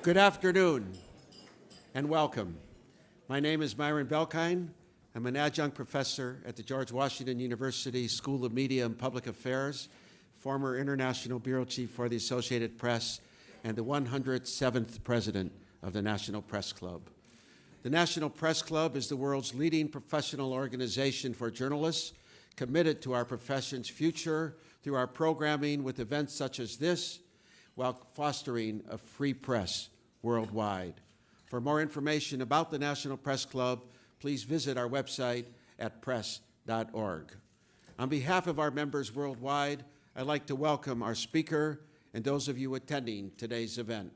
Good afternoon and welcome. My name is Myron Belkine. I'm an adjunct professor at the George Washington University School of Media and Public Affairs, former International Bureau Chief for the Associated Press, and the 107th President of the National Press Club. The National Press Club is the world's leading professional organization for journalists, committed to our profession's future through our programming with events such as this, while fostering a free press worldwide. For more information about the National Press Club, please visit our website at press.org. On behalf of our members worldwide, I'd like to welcome our speaker and those of you attending today's event.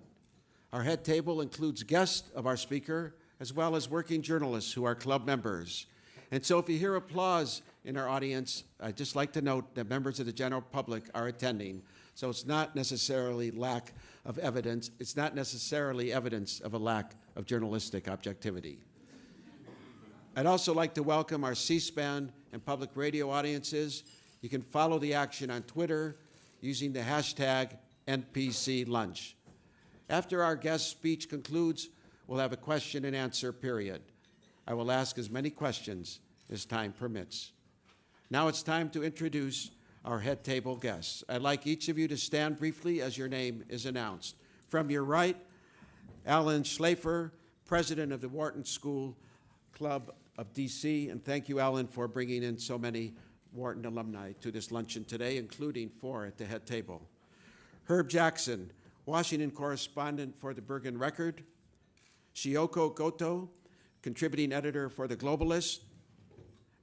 Our head table includes guests of our speaker, as well as working journalists who are club members. And so if you hear applause in our audience, I'd just like to note that members of the general public are attending. So it's not necessarily lack of evidence. It's not necessarily evidence of a lack of journalistic objectivity. I'd also like to welcome our C-SPAN and public radio audiences. You can follow the action on Twitter using the hashtag NPC Lunch. After our guest speech concludes, we'll have a question and answer period. I will ask as many questions as time permits. Now it's time to introduce our head table guests. I'd like each of you to stand briefly as your name is announced. From your right, Alan Schlafer, President of the Wharton School Club of DC, and thank you, Alan, for bringing in so many Wharton alumni to this luncheon today, including 4 at the head table. Herb Jackson, Washington correspondent for the Bergen Record. Shioko Goto, contributing editor for The Globalist.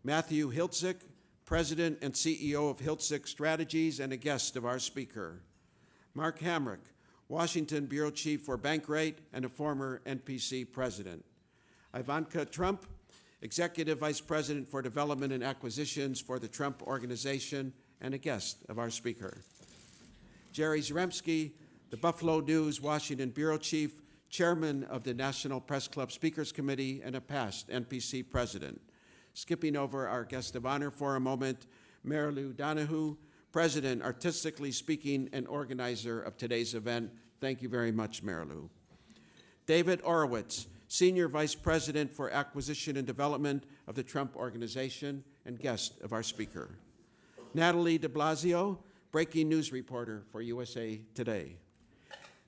Matthew Hiltzik, President and CEO of Hiltzik Strategies and a guest of our speaker. Mark Hamrick, Washington Bureau Chief for Bankrate and a former NPC president. Ivanka Trump, Executive Vice President for Development and Acquisitions for the Trump Organization and a guest of our speaker. Jerry Zaremski, the Buffalo News Washington Bureau Chief, Chairman of the National Press Club Speakers Committee and a past NPC president. Skipping over our guest of honor for a moment, Marilou Donahue, President, artistically speaking, and organizer of today's event. Thank you very much, Marilou. David Orowitz, Senior Vice President for Acquisition and Development of the Trump Organization and guest of our speaker. Natalie de Blasio, breaking news reporter for USA Today.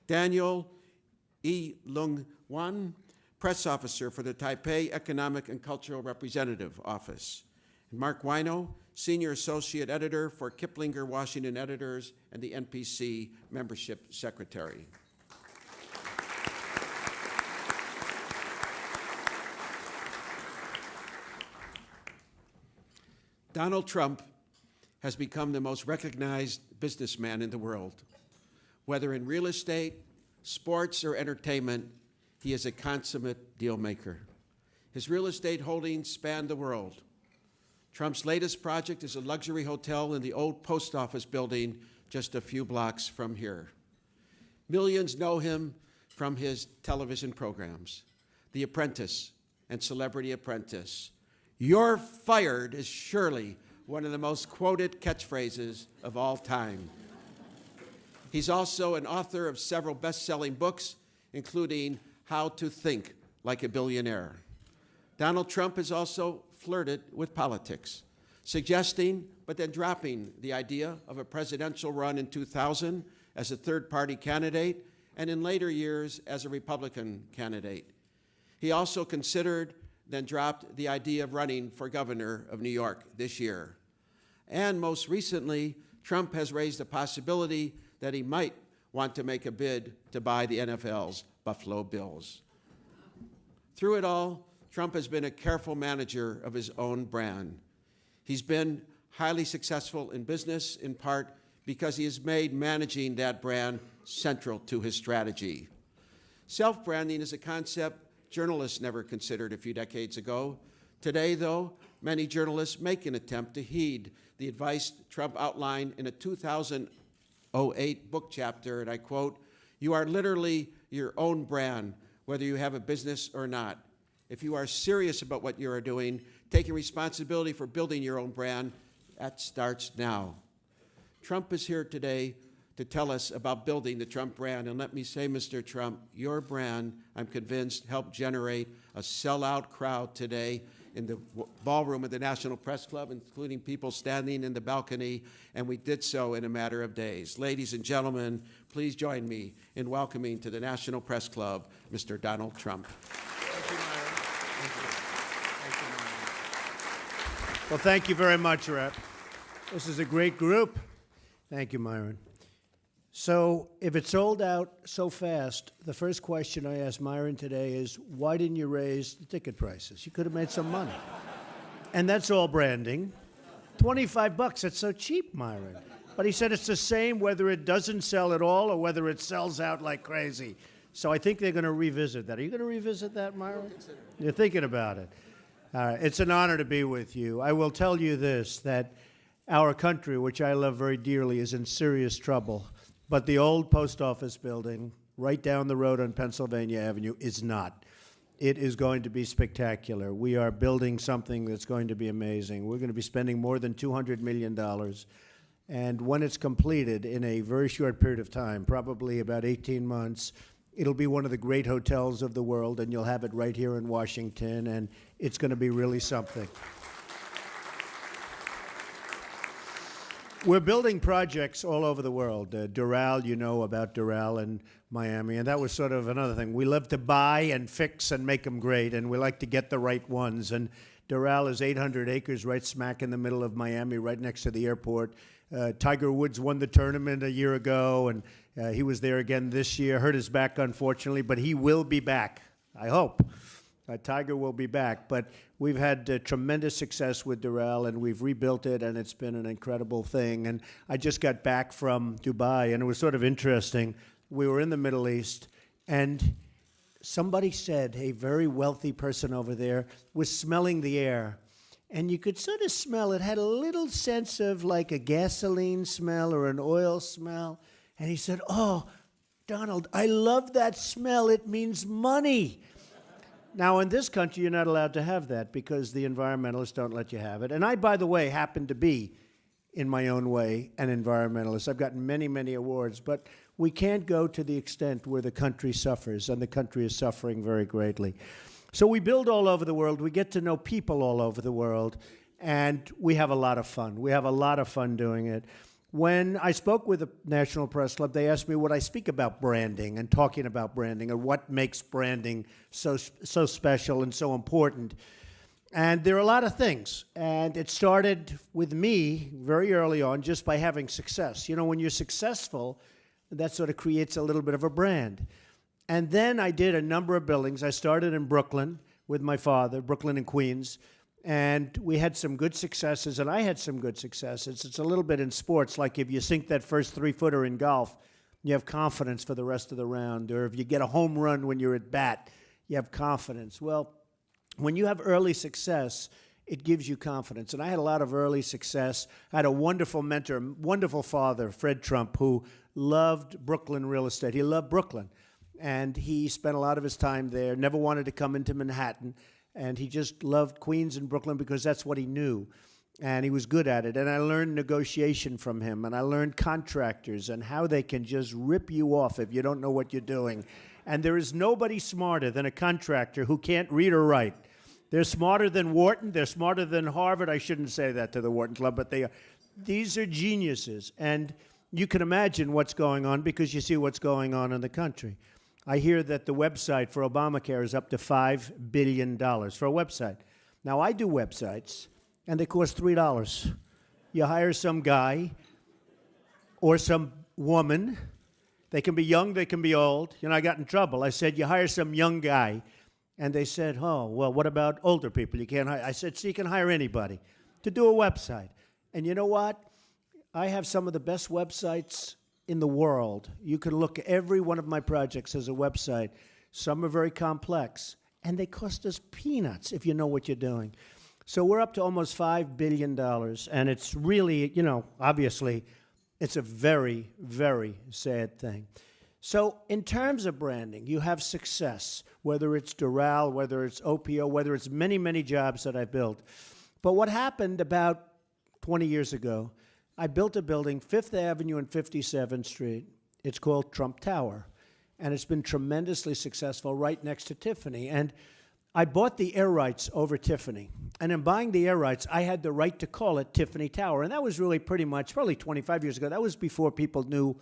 Daniel E. Lung Wan, press officer for the Taipei Economic and Cultural Representative Office. And Mark Wino, senior associate editor for Kiplinger Washington Editors and the NPC membership secretary. Donald Trump has become the most recognized businessman in the world. Whether in real estate, sports, or entertainment, he is a consummate deal maker. His real estate holdings span the world. Trump's latest project is a luxury hotel in the old post office building just a few blocks from here. Millions know him from his television programs, The Apprentice and Celebrity Apprentice. "You're fired" is surely one of the most quoted catchphrases of all time. He's also an author of several best-selling books, including How to Think Like a Billionaire. Donald Trump has also flirted with politics, suggesting but then dropping the idea of a presidential run in 2000 as a third-party candidate and in later years as a Republican candidate. He also considered, then dropped the idea of running for governor of New York this year. And most recently, Trump has raised the possibility that he might want to make a bid to buy the NFL's Buffalo Bills. Through it all, Trump has been a careful manager of his own brand. He's been highly successful in business, in part because he has made managing that brand central to his strategy. Self-branding is a concept journalists never considered a few decades ago. Today, though, many journalists make an attempt to heed the advice Trump outlined in a 2008 book chapter, and I quote, "You are literally your own brand, whether you have a business or not. If you are serious about what you are doing, taking responsibility for building your own brand, that starts now." Trump is here today to tell us about building the Trump brand. And let me say, Mr. Trump, your brand, I'm convinced, helped generate a sellout crowd today in the ballroom of the National Press Club, including people standing in the balcony, and we did so in a matter of days. Ladies and gentlemen, please join me in welcoming to the National Press Club, Mr. Donald Trump. Thank you, Myron. Thank you. Thank you, Myron. Well, thank you very much, Rep. This is a great group. Thank you, Myron. So if it sold out so fast, the first question I asked Myron today is, why didn't you raise the ticket prices? You could have made some money. And that's all branding. $25, it's so cheap, Myron. But he said it's the same whether it doesn't sell at all or whether it sells out like crazy. So I think they're going to revisit that. Are you going to revisit that, Myron? You're thinking about it. All right. It's an honor to be with you. I will tell you this, that our country, which I love very dearly, is in serious trouble. But the old post office building right down the road on Pennsylvania Avenue is not. It is going to be spectacular. We are building something that's going to be amazing. We're going to be spending more than $200 million. And when it's completed in a very short period of time, probably about 18 months, it'll be one of the great hotels of the world, and you'll have it right here in Washington, and it's going to be really something. We're building projects all over the world. Doral, you know about Doral in Miami, and that was sort of another thing. We love to buy and fix and make them great, and we like to get the right ones. And Doral is 800 acres right smack in the middle of Miami, right next to the airport. Tiger Woods won the tournament a year ago, and he was there again this year. Hurt his back, unfortunately, but he will be back, I hope. Tiger will be back, but we've had tremendous success with Doral, and we've rebuilt it, and it's been an incredible thing. And I just got back from Dubai, and it was sort of interesting. We were in the Middle East, and somebody said, a very wealthy person over there was smelling the air, and you could sort of smell it. Had a little sense of like a gasoline smell or an oil smell, and he said, "Oh, Donald, I love that smell. It means money." Now, in this country, you're not allowed to have that because the environmentalists don't let you have it. And I, by the way, happen to be, in my own way, an environmentalist. I've gotten many, many awards, but we can't go to the extent where the country suffers, and the country is suffering very greatly. So we build all over the world. We get to know people all over the world, and we have a lot of fun. We have a lot of fun doing it. When I spoke with the National Press Club, they asked me would I speak about branding and talking about branding and what makes branding so special and so important. And there are a lot of things. And it started with me very early on just by having success. You know, when you're successful, that sort of creates a little bit of a brand. And then I did a number of buildings. I started in Brooklyn with my father, Brooklyn and Queens. And we had some good successes, and I had some good successes. It's a little bit in sports, like if you sink that first three-footer in golf, you have confidence for the rest of the round. Or if you get a home run when you're at bat, you have confidence. Well, when you have early success, it gives you confidence. And I had a lot of early success. I had a wonderful mentor, wonderful father, Fred Trump, who loved Brooklyn real estate. He loved Brooklyn. And he spent a lot of his time there, never wanted to come into Manhattan. And he just loved Queens and Brooklyn because that's what he knew. And he was good at it. And I learned negotiation from him. And I learned contractors and how they can just rip you off if you don't know what you're doing. And there is nobody smarter than a contractor who can't read or write. They're smarter than Wharton. They're smarter than Harvard. I shouldn't say that to the Wharton Club, but they are. These are geniuses. And you can imagine what's going on because you see what's going on in the country. I hear that the website for Obamacare is up to $5 billion for a website. Now, I do websites, and they cost $3. You hire some guy or some woman. They can be young, they can be old. You know, I got in trouble. I said, you hire some young guy. And they said, oh, well, what about older people? You can't hire. I said, so you can hire anybody to do a website. And you know what? I have some of the best websites in the world. You can look at every one of my projects as a website. Some are very complex, and they cost us peanuts if you know what you're doing. So we're up to almost $5 billion, and it's really, you know, obviously, it's a very, very sad thing. So in terms of branding, you have success, whether it's Doral, whether it's OPO, whether it's many, many jobs that I built. But what happened about 20 years ago, I built a building, 5th Avenue and 57th Street. It's called Trump Tower, and it's been tremendously successful right next to Tiffany. And I bought the air rights over Tiffany. And in buying the air rights, I had the right to call it Tiffany Tower. And that was really pretty much, probably 25 years ago. That was before people knew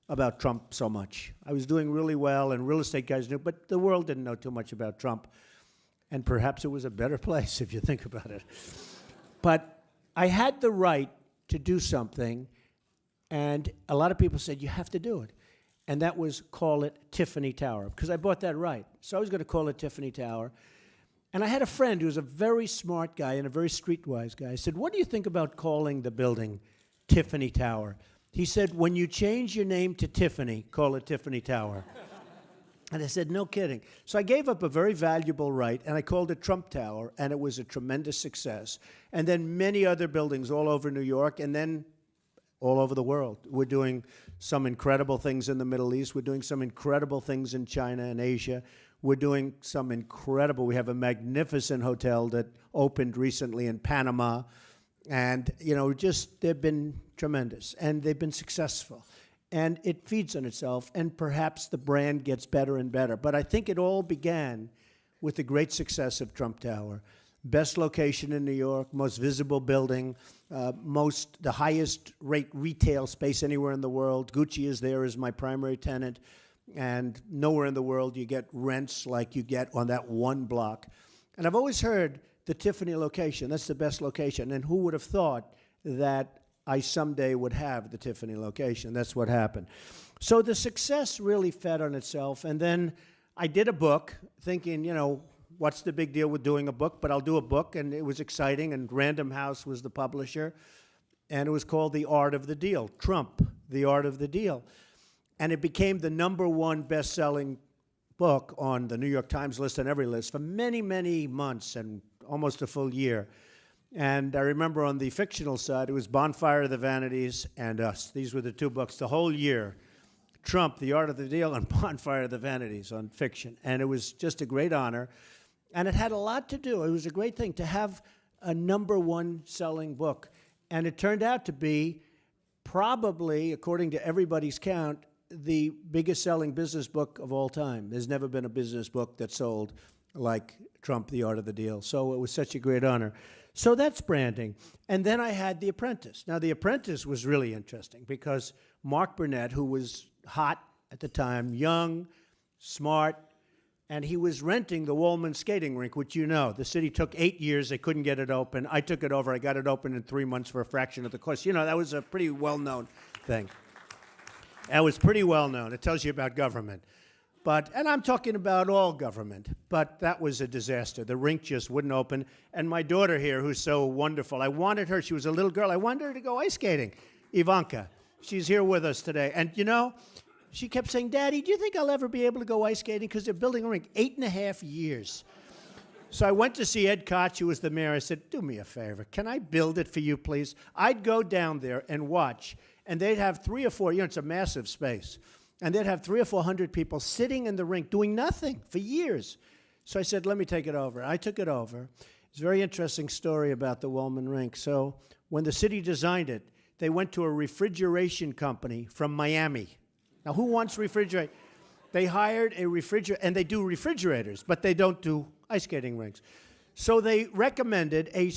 about Trump so much. I was doing really well, and real estate guys knew, but the world didn't know too much about Trump. And perhaps it was a better place if you think about it. But I had the right to do something, and a lot of people said, you have to do it. And that was call it Tiffany Tower, because I bought that right. So I was going to call it Tiffany Tower. And I had a friend who was a very smart guy and a very streetwise guy. I said, what do you think about calling the building Tiffany Tower? He said, when you change your name to Tiffany, call it Tiffany Tower. And I said, no kidding. So I gave up a very valuable right, and I called it Trump Tower, and it was a tremendous success. And then many other buildings all over New York, and then all over the world. We're doing some incredible things in the Middle East. We're doing some incredible things in China and Asia. We're doing some incredible, we have a magnificent hotel that opened recently in Panama. And, you know, just, they've been tremendous, and they've been successful. And it feeds on itself, and perhaps the brand gets better and better. But I think it all began with the great success of Trump Tower. Best location in New York, most visible building, the highest rate retail space anywhere in the world. Gucci is there as my primary tenant, and nowhere in the world you get rents like you get on that one block. And I've always heard the Tiffany location, that's the best location. And who would have thought that I someday would have the Tiffany location? That's what happened. So the success really fed on itself. And then I did a book thinking, you know, what's the big deal with doing a book? But I'll do a book, and it was exciting, and Random House was the publisher, and it was called The Art of the Deal, Trump, The Art of the Deal. And it became the #1 best-selling book on the New York Times list and every list for many, many months and almost a full year. And I remember on the fictional side, it was Bonfire of the Vanities and Us. These were the two books the whole year. Trump, The Art of the Deal, and Bonfire of the Vanities on fiction. And it was just a great honor. And it had a lot to do. It was a great thing to have a #1 selling book. And it turned out to be probably, according to everybody's count, the biggest selling business book of all time. There's never been a business book that sold like Trump, The Art of the Deal. So it was such a great honor. So that's branding. And then I had The Apprentice. Now, The Apprentice was really interesting because Mark Burnett, who was hot at the time, young, smart, and he was renting the Woolman skating rink, which you know. The city took 8 years. They couldn't get it open. I took it over. I got it open in 3 months for a fraction of the cost. You know, that was a pretty well-known thing. That was pretty well-known. It tells you about government. And I'm talking about all government, but that was a disaster. The rink just wouldn't open. And my daughter here, who's so wonderful, I wanted her, she was a little girl, I wanted her to go ice skating. Ivanka, she's here with us today. And you know, she kept saying, Daddy, do you think I'll ever be able to go ice skating? Because they're building a rink, 8.5 years. So I went to see Ed Koch, who was the mayor. I said, do me a favor. Can I build it for you, please? I'd go down there and watch, and they'd have 3 or 4, you know, it's a massive space. And they'd have 300 or 400 people sitting in the rink doing nothing for years. So I said, let me take it over. I took it over. It's a very interesting story about the Woolman rink. So when the city designed it, they went to a refrigeration company from Miami. Now, who wants refrigerate? They hired a refrigerator, and they do refrigerators, but they don't do ice skating rinks. So they recommended a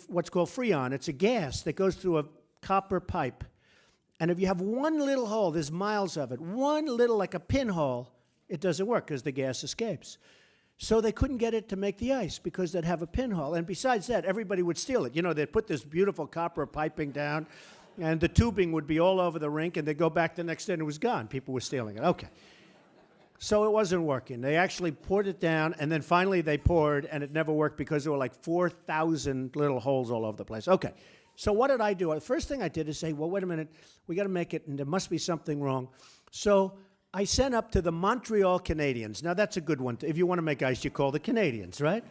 what's called Freon. It's a gas that goes through a copper pipe. And if you have one little hole, there's miles of it, one little, like a pinhole, it doesn't work because the gas escapes. So they couldn't get it to make the ice because they'd have a pinhole. And besides that, everybody would steal it. You know, they'd put this beautiful copper piping down, and the tubing would be all over the rink, and they'd go back the next day, and it was gone. People were stealing it. Okay. So it wasn't working. They actually poured it down, and then finally they poured, and it never worked because there were like 4,000 little holes all over the place. Okay. So what did I do? The first thing I did is say, well, wait a minute, we got to make it, and there must be something wrong. So I sent up to the Montreal Canadiens. Now, that's a good one. If you want to make ice, you call the Canadians, right?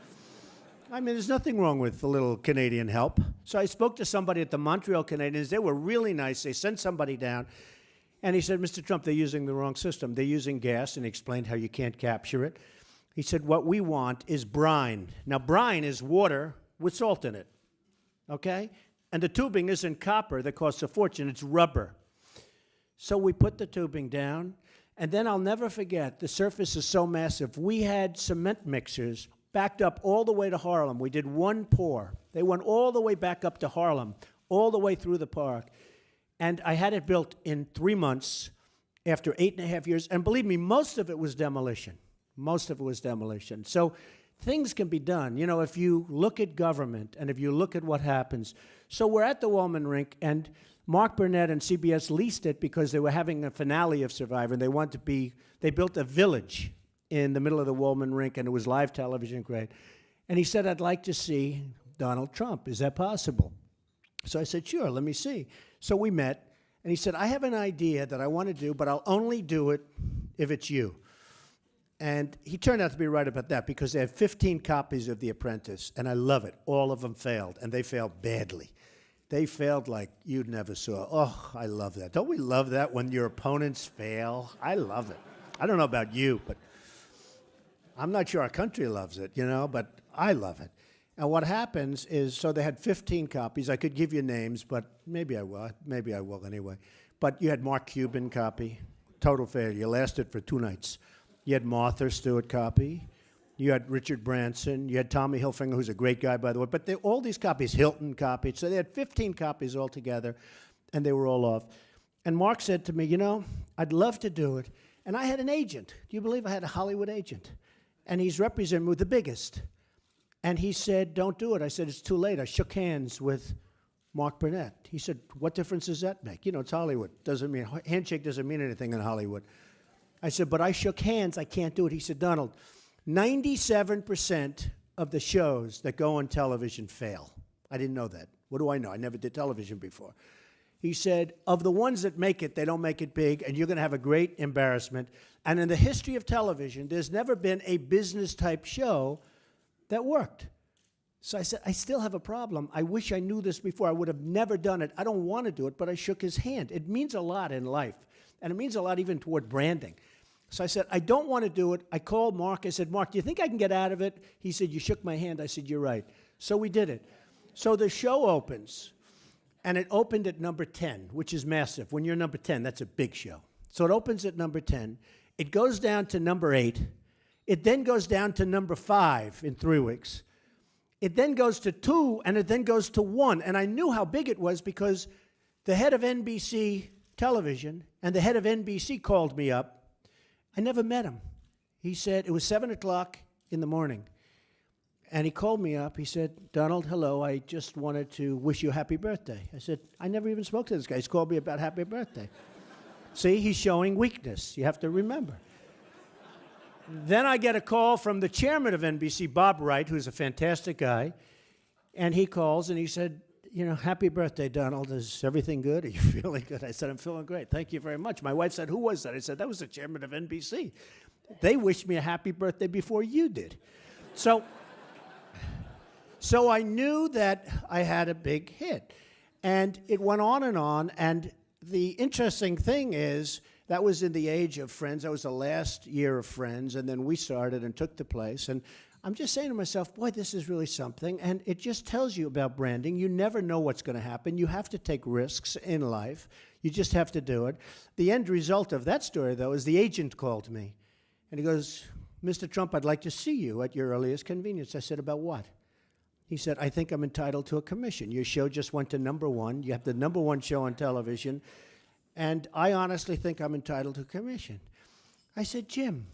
I mean, there's nothing wrong with a little Canadian help. So I spoke to somebody at the Montreal Canadiens. They were really nice. They sent somebody down, and he said, Mr. Trump, they're using the wrong system. They're using gas, and he explained how you can't capture it. He said, what we want is brine. Now, brine is water with salt in it, okay? And the tubing isn't copper that costs a fortune, it's rubber. So we put the tubing down, and then I'll never forget, the surface is so massive. We had cement mixers backed up all the way to Harlem. We did one pour. They went all the way back up to Harlem, all the way through the park. And I had it built in 3 months after 8.5 years. And believe me, most of it was demolition. Most of it was demolition. So things can be done. You know, if you look at government and if you look at what happens. So we're at the Wollman Rink, and Mark Burnett and CBS leased it because they were having a finale of Survivor, and they built a village in the middle of the Wollman Rink, and it was live television, great. And he said, I'd like to see Donald Trump. Is that possible? So I said, sure, let me see. So we met, and he said, I have an idea that I want to do, but I'll only do it if it's you. And he turned out to be right about that, because they had 15 copies of The Apprentice, and I love it. All of them failed, and they failed badly. They failed like you'd never saw. Oh, I love that. Don't we love that when your opponents fail? I love it. I don't know about you, but I'm not sure our country loves it, you know, but I love it. And what happens is, so they had 15 copies. I could give you names, but maybe I will. Maybe I will anyway. But you had Mark Cuban copy, total failure. Lasted for 2 nights. You had Martha Stewart copy. You had Richard Branson. You had Tommy Hilfiger, who's a great guy, by the way. But all these copies, Hilton copied. So they had 15 copies altogether, and they were all off. And Mark said to me, you know, I'd love to do it. And I had an agent. Do you believe I had a Hollywood agent? And he's representing me with the biggest. And he said, don't do it. I said, it's too late. I shook hands with Mark Burnett. He said, what difference does that make? You know, it's Hollywood. Handshake doesn't mean anything in Hollywood. I said, but I shook hands. I can't do it. He said, Donald, 97% of the shows that go on television fail. I didn't know that. What do I know? I never did television before. He said, of the ones that make it, they don't make it big, and you're going to have a great embarrassment. And in the history of television, there's never been a business-type show that worked. So I said, I still have a problem. I wish I knew this before. I would have never done it. I don't want to do it, but I shook his hand. It means a lot in life, and it means a lot even toward branding. So I said, I don't want to do it. I called Mark. I said, Mark, do you think I can get out of it? He said, you shook my hand. I said, you're right. So we did it. So the show opens, and it opened at number 10, which is massive. When you're number 10, that's a big show. So it opens at number 10. It goes down to number 8. It then goes down to number 5 in 3 weeks. It then goes to 2, and it then goes to 1. And I knew how big it was because the head of NBC television and the head of NBC called me up. I never met him. He said, it was 7 o'clock in the morning. And he called me up. He said, Donald, hello, I just wanted to wish you a happy birthday. I said, I never even spoke to this guy. He's called me about happy birthday. See, he's showing weakness. You have to remember. Then I get a call from the chairman of NBC, Bob Wright, who's a fantastic guy. And he calls and he said, you know, happy birthday, Donald. Is everything good? Are you feeling good? I said, I'm feeling great. Thank you very much. My wife said, who was that? I said, that was the chairman of NBC. They wished me a happy birthday before you did. So I knew that I had a big hit. And it went on, and the interesting thing is that was in the age of Friends. That was the last year of Friends, and then we started and took the place. And I'm just saying to myself, boy, this is really something. And it just tells you about branding. You never know what's going to happen. You have to take risks in life. You just have to do it. The end result of that story, though, is the agent called me. And he goes, Mr. Trump, I'd like to see you at your earliest convenience. I said, about what? He said, I think I'm entitled to a commission. Your show just went to number 1. You have the number 1 show on television. And I honestly think I'm entitled to a commission. I said, Jim,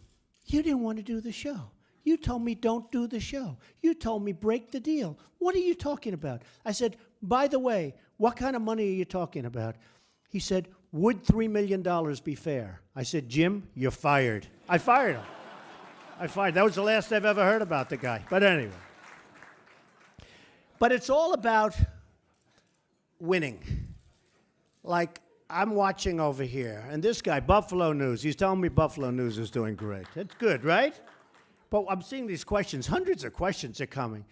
you didn't want to do the show. You told me don't do the show. You told me break the deal. What are you talking about? I said, by the way, what kind of money are you talking about? He said, would $3 million be fair? I said, Jim, you're fired. I fired him. That was the last I've ever heard about the guy. But anyway. But it's all about winning. Like, I'm watching over here, and this guy, Buffalo News, he's telling me Buffalo News is doing great. That's good, right? But I'm seeing these questions. Hundreds of questions are coming.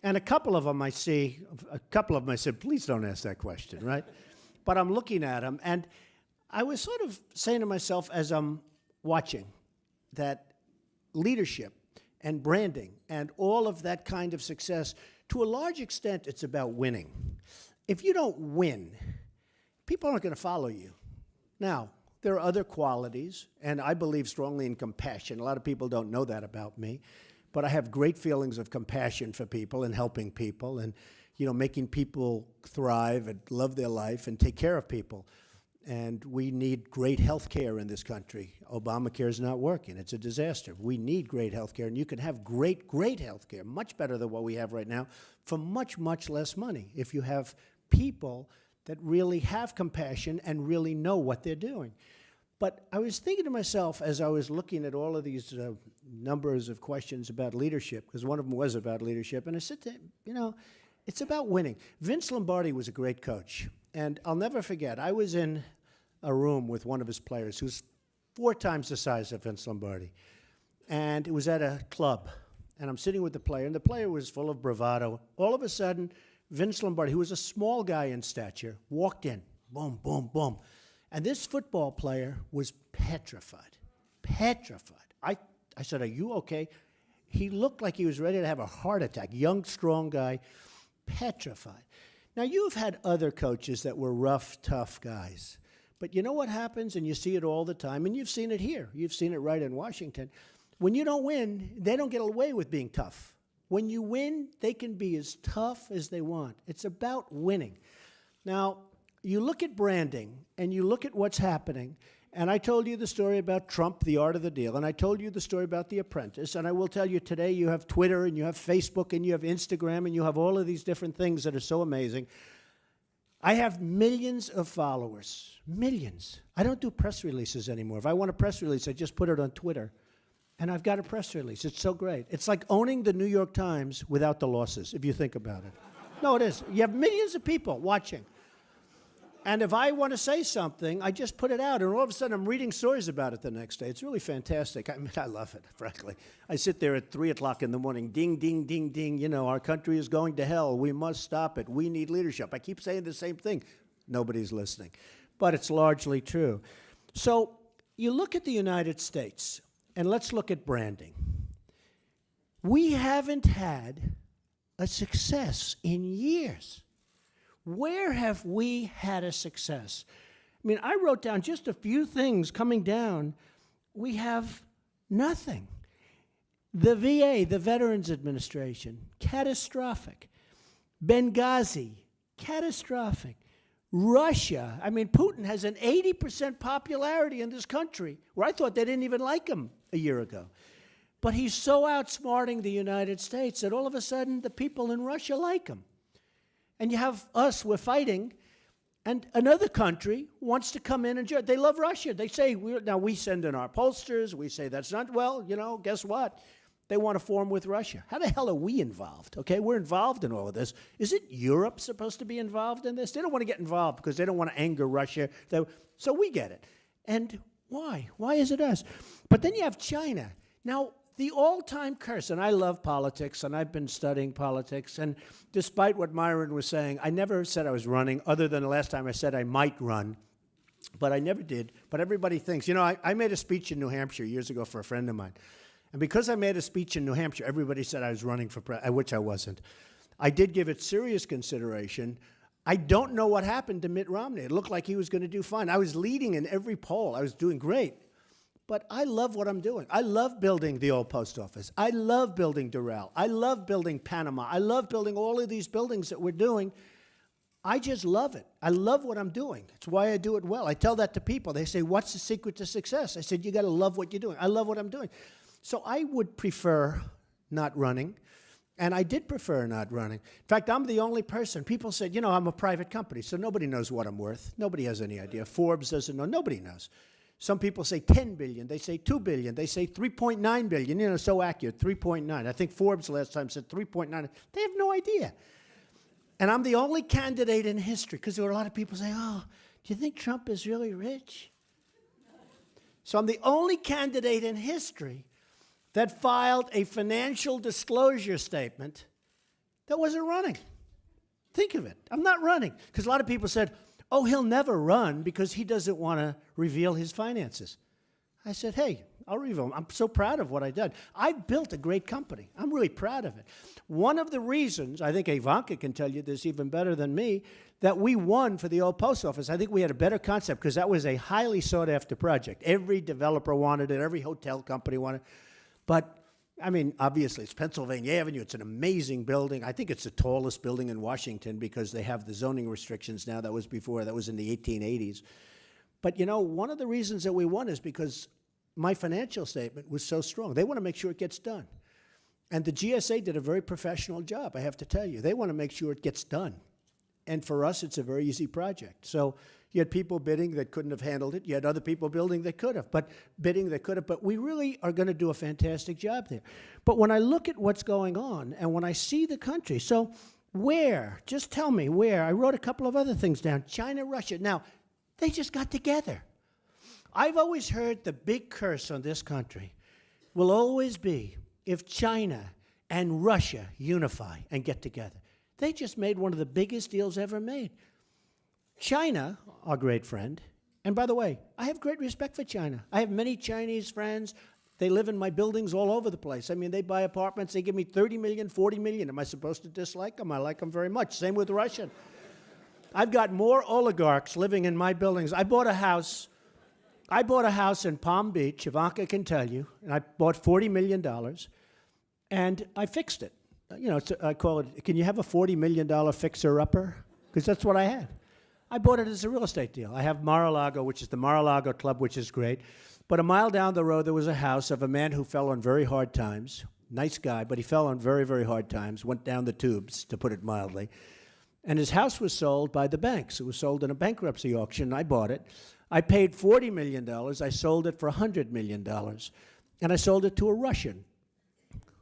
And a couple of them I said, please don't ask that question, right? But I'm looking at them, and I was sort of saying to myself as I'm watching that leadership and branding and all of that kind of success, to a large extent, it's about winning. if you don't win, people aren't going to follow you. Now, there are other qualities, and I believe strongly in compassion. A lot of people don't know that about me, but I have great feelings of compassion for people and helping people and, making people thrive and love their life and take care of people. And we need great health care in this country. Obamacare is not working. It's a disaster. We need great health care, and you can have great, great health care, much better than what we have right now, for much, much less money if you have people that really have compassion and really know what they're doing. But I was thinking to myself as I was looking at all of these numbers of questions about leadership, because one of them was about leadership, and I said to him, it's about winning. Vince Lombardi was a great coach, and I'll never forget, I was in a room with one of his players who's 4 times the size of Vince Lombardi, and it was at a club, and I'm sitting with the player, and the player was full of bravado. All of a sudden, Vince Lombardi, who was a small guy in stature, walked in, boom, boom, boom. And this football player was petrified, petrified. I said, are you okay? He looked like he was ready to have a heart attack, young, strong guy, petrified. Now, you've had other coaches that were rough, tough guys. But you know what happens, and you see it all the time, and you've seen it here. You've seen it right in Washington. When you don't win, they don't get away with being tough. When you win, they can be as tough as they want. It's about winning. Now, you look at branding, and you look at what's happening, and I told you the story about Trump, the art of the deal, and I told you the story about The Apprentice, and I will tell you today you have Twitter, and you have Facebook, and you have Instagram, and you have all of these different things that are so amazing. I have millions of followers, millions. I don't do press releases anymore. If I want a press release, I just put it on Twitter, and I've got a press release. It's so great. It's like owning the New York Times without the losses, if you think about it. No, it is. You have millions of people watching. And if I want to say something, I just put it out, and all of a sudden I'm reading stories about it the next day. It's really fantastic. I mean, I love it, frankly. I sit there at 3 o'clock in the morning, ding, ding, ding, ding. Our country is going to hell. We must stop it. We need leadership. I keep saying the same thing. Nobody's listening. But it's largely true. So you look at the United States, and let's look at branding. We haven't had a success in years. Where have we had a success? I mean, I wrote down just a few things coming down. We have nothing. The VA, the Veterans Administration, catastrophic. Benghazi, catastrophic. Russia, I mean, Putin has an 80% popularity in this country, where I thought they didn't even like him a year ago. But he's so outsmarting the United States that all of a sudden the people in Russia like him. And you have us, we're fighting, and another country wants to come in and join. They love Russia. They say, now we send in our pollsters, we say that's not, well, guess what? They want to form with Russia. How the hell are we involved? Okay, we're involved in all of this. Isn't Europe supposed to be involved in this? They don't want to get involved because they don't want to anger Russia. So we get it. And why? Why is it us? But then you have China. Now, the all-time curse, and I love politics, and I've been studying politics, and despite what Myron was saying, I never said I was running, other than the last time I said I might run, but I never did. But everybody thinks, I made a speech in New Hampshire years ago for a friend of mine, and because I made a speech in New Hampshire, everybody said I was running for president, which I wasn't. I did give it serious consideration. I don't know what happened to Mitt Romney. It looked like he was going to do fine. I was leading in every poll. I was doing great. But I love what I'm doing. I love building the old post office. I love building Doral. I love building Panama. I love building all of these buildings that we're doing. I just love it. I love what I'm doing. It's why I do it well. I tell that to people. They say, what's the secret to success? I said, you got to love what you're doing. I love what I'm doing. So I would prefer not running, and I did prefer not running. In fact, I'm the only person. People said, I'm a private company, so nobody knows what I'm worth. Nobody has any idea. Forbes doesn't know. Nobody knows. Some people say 10 billion, they say 2 billion, they say 3.9 billion, so accurate, 3.9. I think Forbes last time said 3.9. They have no idea. And I'm the only candidate in history, because there were a lot of people saying, do you think Trump is really rich? So I'm the only candidate in history that filed a financial disclosure statement that wasn't running. Think of it. I'm not running, because a lot of people said, he'll never run because he doesn't want to reveal his finances. I said, hey, I'll reveal. I'm so proud of what I did. I built a great company. I'm really proud of it. One of the reasons, I think Ivanka can tell you this even better than me, that we won for the old post office, I think we had a better concept because that was a highly sought-after project. Every developer wanted it. Every hotel company wanted it. But, I mean, obviously, it's Pennsylvania Avenue. It's an amazing building. I think it's the tallest building in Washington because they have the zoning restrictions now. That was before. That was in the 1880s. But, you know, one of the reasons that we won is because my financial statement was so strong. They want to make sure it gets done. And the GSA did a very professional job, I have to tell you. They want to make sure it gets done. And for us, it's a very easy project. So you had people bidding that couldn't have handled it. You had other people bidding that could have. But we really are going to do a fantastic job there. But when I look at what's going on and when I see the country, so where? Just tell me where. I wrote a couple of other things down. China, Russia. Now, they just got together. I've always heard the big curse on this country will always be if China and Russia unify and get together. They just made one of the biggest deals ever made. China, our great friend, and by the way, I have great respect for China. I have many Chinese friends. They live in my buildings all over the place. I mean, they buy apartments. They give me 30 million, 40 million. Am I supposed to dislike them? I like them very much. Same with Russia. I've got more oligarchs living in my buildings. I bought a house in Palm Beach, Ivanka can tell you, and I bought $40 million, and I fixed it. You know, I call it, can you have a $40 million fixer-upper? Because that's what I had. I bought it as a real estate deal. I have Mar-a-Lago, which is the Mar-a-Lago Club, which is great. But a mile down the road, there was a house of a man who fell on very hard times. Nice guy, but he fell on very, very hard times, went down the tubes, to put it mildly. And his house was sold by the banks. It was sold in a bankruptcy auction. I bought it. I paid $40 million. I sold it for $100 million. And I sold it to a Russian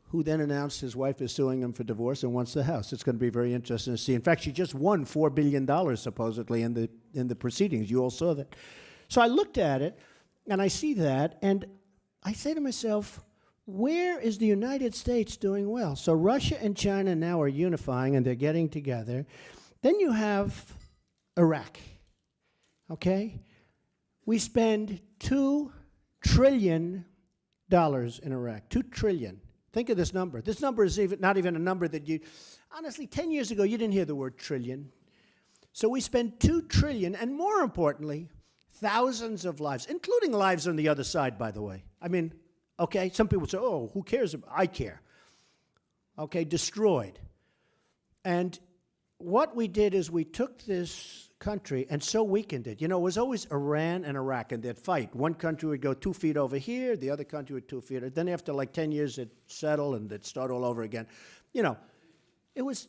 who then announced his wife is suing him for divorce and wants the house. It's going to be very interesting to see. In fact, she just won $4 billion, supposedly, in the proceedings. You all saw that. So I looked at it, and I see that, and I say to myself, where is the United States doing well? So Russia and China now are unifying, and they're getting together. Then you have Iraq, okay? We spend $2 trillion in Iraq, $2 trillion. Think of this number. This number is not even a number that you, honestly, 10 years ago, you didn't hear the word trillion. So we spend $2 trillion, and more importantly, thousands of lives, including lives on the other side, by the way. I mean, okay, some people say, oh, who cares? I care. Okay, destroyed. And what we did is we took this country and so weakened it. You know, it was always Iran and Iraq, and they'd fight. One country would go 2 feet over here, the other country would 2 feet. Then after like 10 years, it'd settle and they'd start all over again. You know,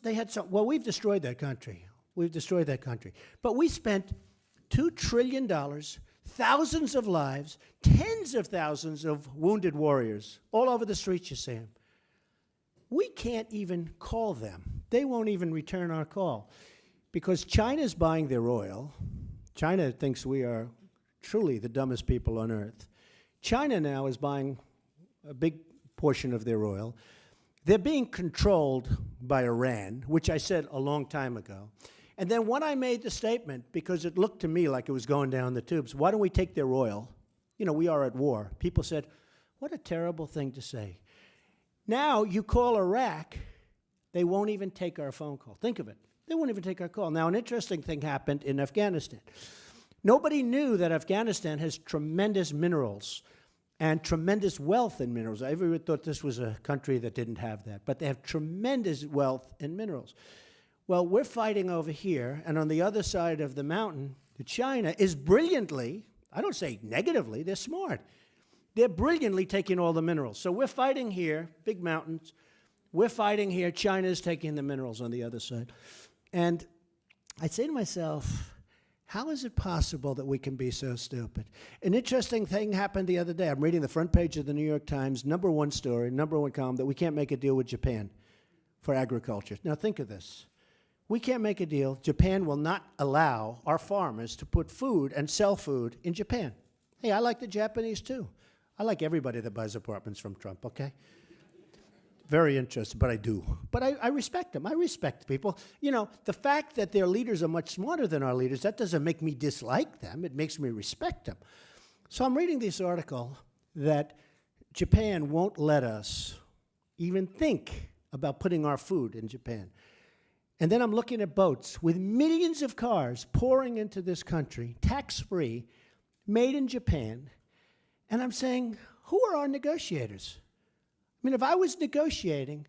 they had some, well, we've destroyed that country. We've destroyed that country. But we spent $2 trillion, thousands of lives, tens of thousands of wounded warriors all over the streets, you see them. We can't even call them. They won't even return our call. Because China's buying their oil. China thinks we are truly the dumbest people on earth. China now is buying a big portion of their oil. They're being controlled by Iran, which I said a long time ago. And then when I made the statement, because it looked to me like it was going down the tubes, why don't we take their oil? You know, we are at war. People said, what a terrible thing to say. Now you call Iraq, they won't even take our phone call. Think of it. They won't even take our call. Now, an interesting thing happened in Afghanistan. Nobody knew that Afghanistan has tremendous minerals and tremendous wealth in minerals. I ever thought this was a country that didn't have that, but they have tremendous wealth in minerals. Well, we're fighting over here, and on the other side of the mountain, China is brilliantly, I don't say negatively, they're smart. They're brilliantly taking all the minerals. So we're fighting here, big mountains. We're fighting here. China's taking the minerals on the other side. And I say to myself, how is it possible that we can be so stupid? An interesting thing happened the other day. I'm reading the front page of the New York Times, #1 story, #1 column, that we can't make a deal with Japan for agriculture. Now think of this. We can't make a deal. Japan will not allow our farmers to put food and sell food in Japan. Hey, I like the Japanese too. I like everybody that buys apartments from Trump, okay? Very interested, but I do. But I respect them. I respect people. You know, the fact that their leaders are much smarter than our leaders, that doesn't make me dislike them. It makes me respect them. So I'm reading this article, that Japan won't let us even think about putting our food in Japan. And then I'm looking at boats with millions of cars pouring into this country, tax-free, made in Japan, and I'm saying, who are our negotiators? I mean, if I was negotiating,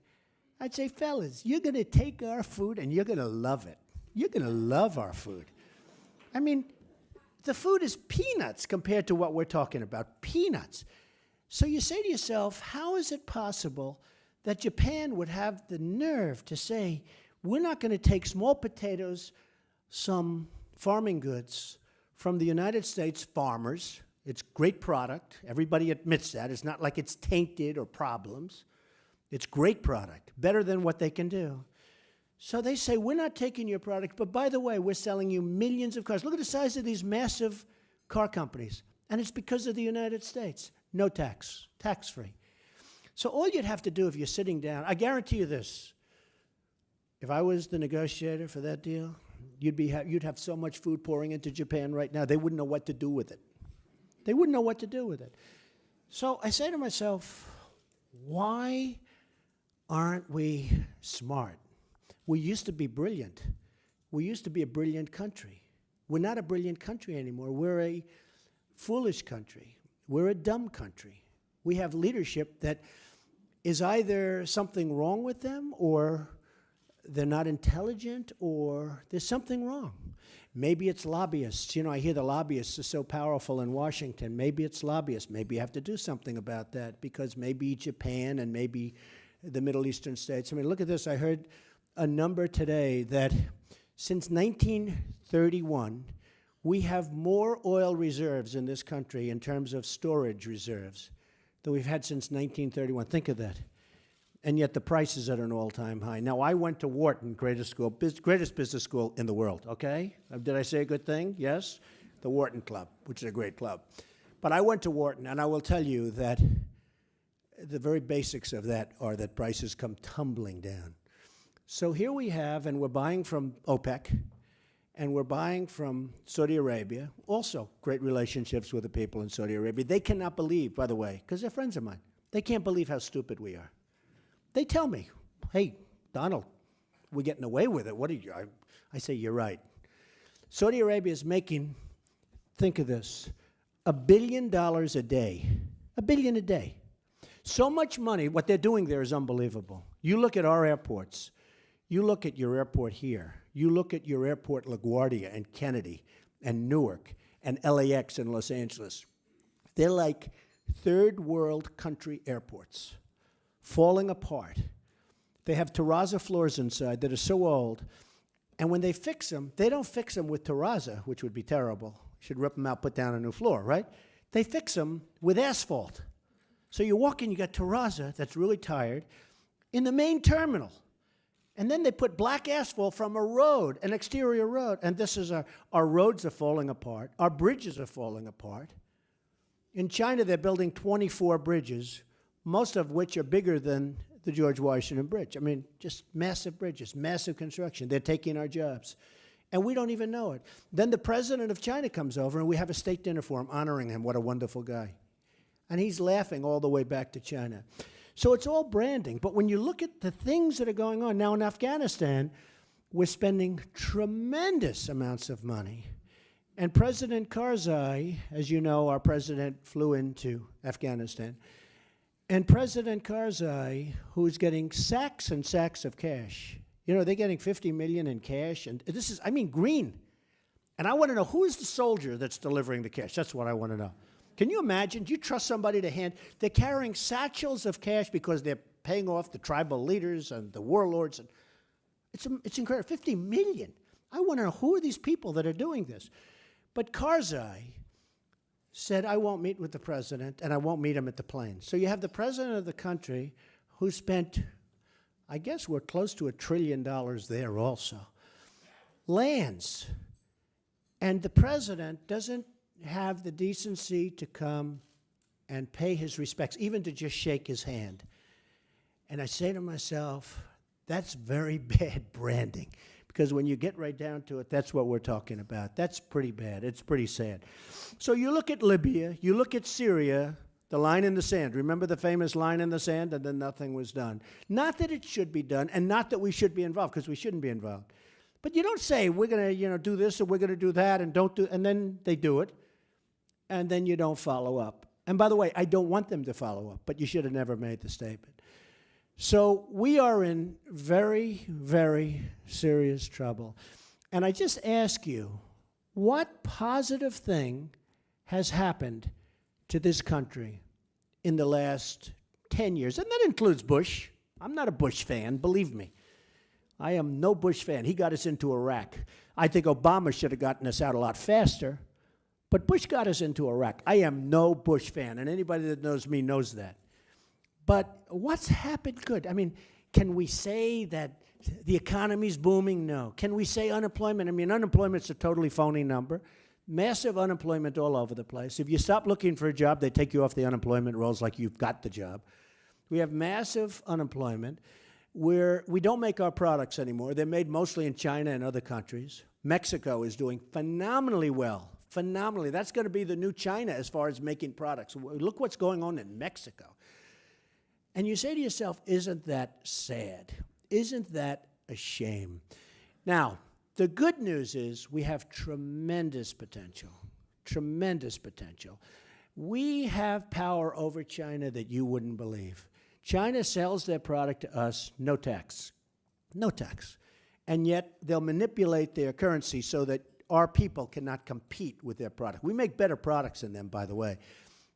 I'd say, fellas, you're going to take our food and you're going to love it. You're going to love our food. I mean, the food is peanuts compared to what we're talking about, peanuts. So you say to yourself, how is it possible that Japan would have the nerve to say, we're not going to take small potatoes, some farming goods from the United States farmers. It's great product. Everybody admits that. It's not like it's tainted or problems. It's great product, better than what they can do. So they say, we're not taking your product, but by the way, we're selling you millions of cars. Look at the size of these massive car companies. And it's because of the United States. No tax, tax-free. So all you'd have to do if you're sitting down, I guarantee you this, if I was the negotiator for that deal, you'd have so much food pouring into Japan right now, they wouldn't know what to do with it. They wouldn't know what to do with it. So I say to myself, why aren't we smart? We used to be brilliant. We used to be a brilliant country. We're not a brilliant country anymore. We're a foolish country. We're a dumb country. We have leadership that is either something wrong with them, or they're not intelligent, or there's something wrong. Maybe it's lobbyists. You know, I hear the lobbyists are so powerful in Washington. Maybe it's lobbyists. Maybe you have to do something about that, because maybe Japan and maybe the Middle Eastern states. I mean, look at this. I heard a number today that since 1931, we have more oil reserves in this country in terms of storage reserves than we've had since 1931. Think of that. And yet the price is at an all-time high. Now, I went to Wharton, greatest business school in the world, okay? Did I say a good thing? Yes? The Wharton Club, which is a great club. But I went to Wharton, and I will tell you that the very basics of that are that prices come tumbling down. So here we have, and we're buying from OPEC, and we're buying from Saudi Arabia, also great relationships with the people in Saudi Arabia. They cannot believe, by the way, because they're friends of mine, they can't believe how stupid we are. They tell me, hey, Donald, we're getting away with it. What are you? I say, you're right. Saudi Arabia is making, think of this, $1 billion a day. $1 billion a day. So much money, what they're doing there is unbelievable. You look at our airports. You look at your airport here. You look at your airport LaGuardia and Kennedy and Newark and LAX and Los Angeles. They're like third world country airports, falling apart. They have terrazzo floors inside that are so old, and when they fix them, they don't fix them with terrazzo, which would be terrible. You should rip them out, put down a new floor, right? They fix them with asphalt. So you walk in, you got terrazzo that's really tired in the main terminal. And then they put black asphalt from a road, an exterior road. And this is our roads are falling apart. Our bridges are falling apart. In China, they're building 24 bridges, most of which are bigger than the George Washington Bridge. I mean, just massive bridges, massive construction. They're taking our jobs. And we don't even know it. Then the president of China comes over, and we have a state dinner for him, honoring him. What a wonderful guy. And he's laughing all the way back to China. So it's all branding. But when you look at the things that are going on, now in Afghanistan, we're spending tremendous amounts of money. And President Karzai, as you know, our president flew into Afghanistan. And President Karzai, who's getting sacks and sacks of cash, you know, they're getting $50 million in cash. And this is, I mean, green. And I want to know, who is the soldier that's delivering the cash? That's what I want to know. Can you imagine? Do you trust somebody to hand? They're carrying satchels of cash because they're paying off the tribal leaders and the warlords. And it's incredible. $50 million. I want to know, who are these people that are doing this? But Karzai said, I won't meet with the president, and I won't meet him at the plane. So you have the president of the country who spent, I guess we're close to $1 trillion there also, lands. And the president doesn't have the decency to come and pay his respects, even to just shake his hand. And I say to myself, that's very bad branding, because when you get right down to it, that's what we're talking about. That's pretty bad. It's pretty sad. So you look at Libya, you look at Syria, The line in the sand. Remember the famous line in the sand? And then nothing was done. Not that it should be done, and not that we should be involved, because we shouldn't be involved. But you don't say, we're going to do this or we're going to do that, and don't do, and then they do it, and then you don't follow up. And by the way, I don't want them to follow up, but you should have never made the statement. So we are in very, very serious trouble. And I just ask you, what positive thing has happened to this country in the last 10 years? And that includes Bush. I'm not a Bush fan, believe me. I am no Bush fan. He got us into Iraq. I think Obama should have gotten us out a lot faster, but Bush got us into Iraq. I am no Bush fan, and anybody that knows me knows that. But what's happened good? I mean, can we say that the economy's booming? No. Can we say unemployment? I mean, unemployment's a totally phony number. Massive unemployment all over the place. If you stop looking for a job, they take you off the unemployment rolls like you've got the job. We have massive unemployment. We don't make our products anymore. They're made mostly in China and other countries. Mexico is doing phenomenally well. Phenomenally. That's going to be the new China as far as making products. Look what's going on in Mexico. And you say to yourself, isn't that sad? Isn't that a shame? Now, the good news is we have tremendous potential, tremendous potential. We have power over China that you wouldn't believe. China sells their product to us, no tax, no tax. And yet they'll manipulate their currency so that our people cannot compete with their product. We make better products than them, by the way,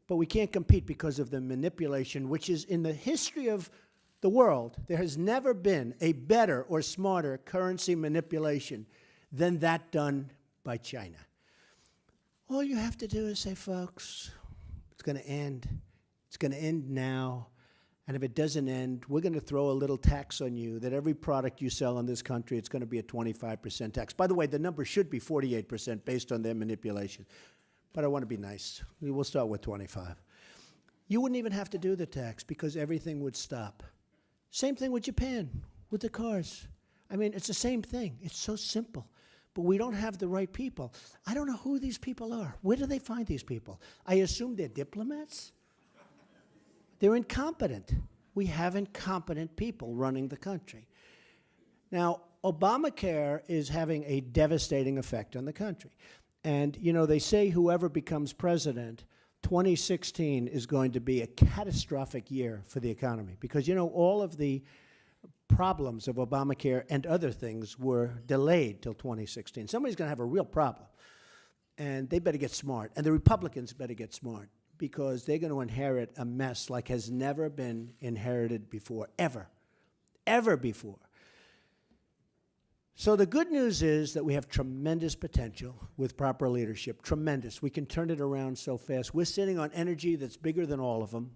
but we can't compete because of the manipulation, which is in the history of the world, there has never been a better or smarter currency manipulation than that done by China. All you have to do is say, folks, it's going to end. It's going to end now. And if it doesn't end, we're going to throw a little tax on you that every product you sell in this country, it's going to be a 25% tax. By the way, the number should be 48% based on their manipulation. But I want to be nice. We'll start with 25. You wouldn't even have to do the tax because everything would stop. Same thing with Japan, with the cars. I mean, it's the same thing. It's so simple. But we don't have the right people. I don't know who these people are. Where do they find these people? I assume they're diplomats? They're incompetent. We have incompetent people running the country. Now, Obamacare is having a devastating effect on the country. And, you know, they say whoever becomes president, 2016 is going to be a catastrophic year for the economy because, you know, all of the problems of Obamacare and other things were delayed till 2016. Somebody's going to have a real problem, and they better get smart. And the Republicans better get smart because they're going to inherit a mess like has never been inherited before, ever before. So the good news is that we have tremendous potential with proper leadership, tremendous. We can turn it around so fast. We're sitting on energy that's bigger than all of them,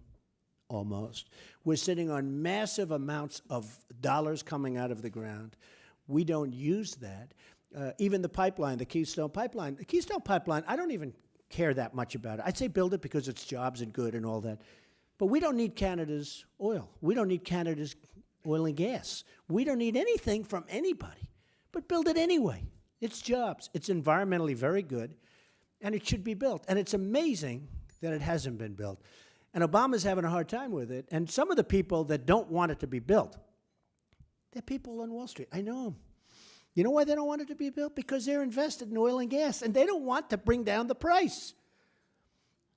almost. We're sitting on massive amounts of dollars coming out of the ground. We don't use that. Even the pipeline, the Keystone Pipeline. The Keystone Pipeline, I don't even care that much about it. I'd say build it because it's jobs and good and all that. But we don't need Canada's oil. We don't need Canada's oil and gas. We don't need anything from anybody. But build it anyway. It's jobs. It's environmentally very good, and it should be built. And it's amazing that it hasn't been built. And Obama's having a hard time with it. And some of the people that don't want it to be built, they're people on Wall Street. I know them. You know why they don't want it to be built? Because they're invested in oil and gas, and they don't want to bring down the price.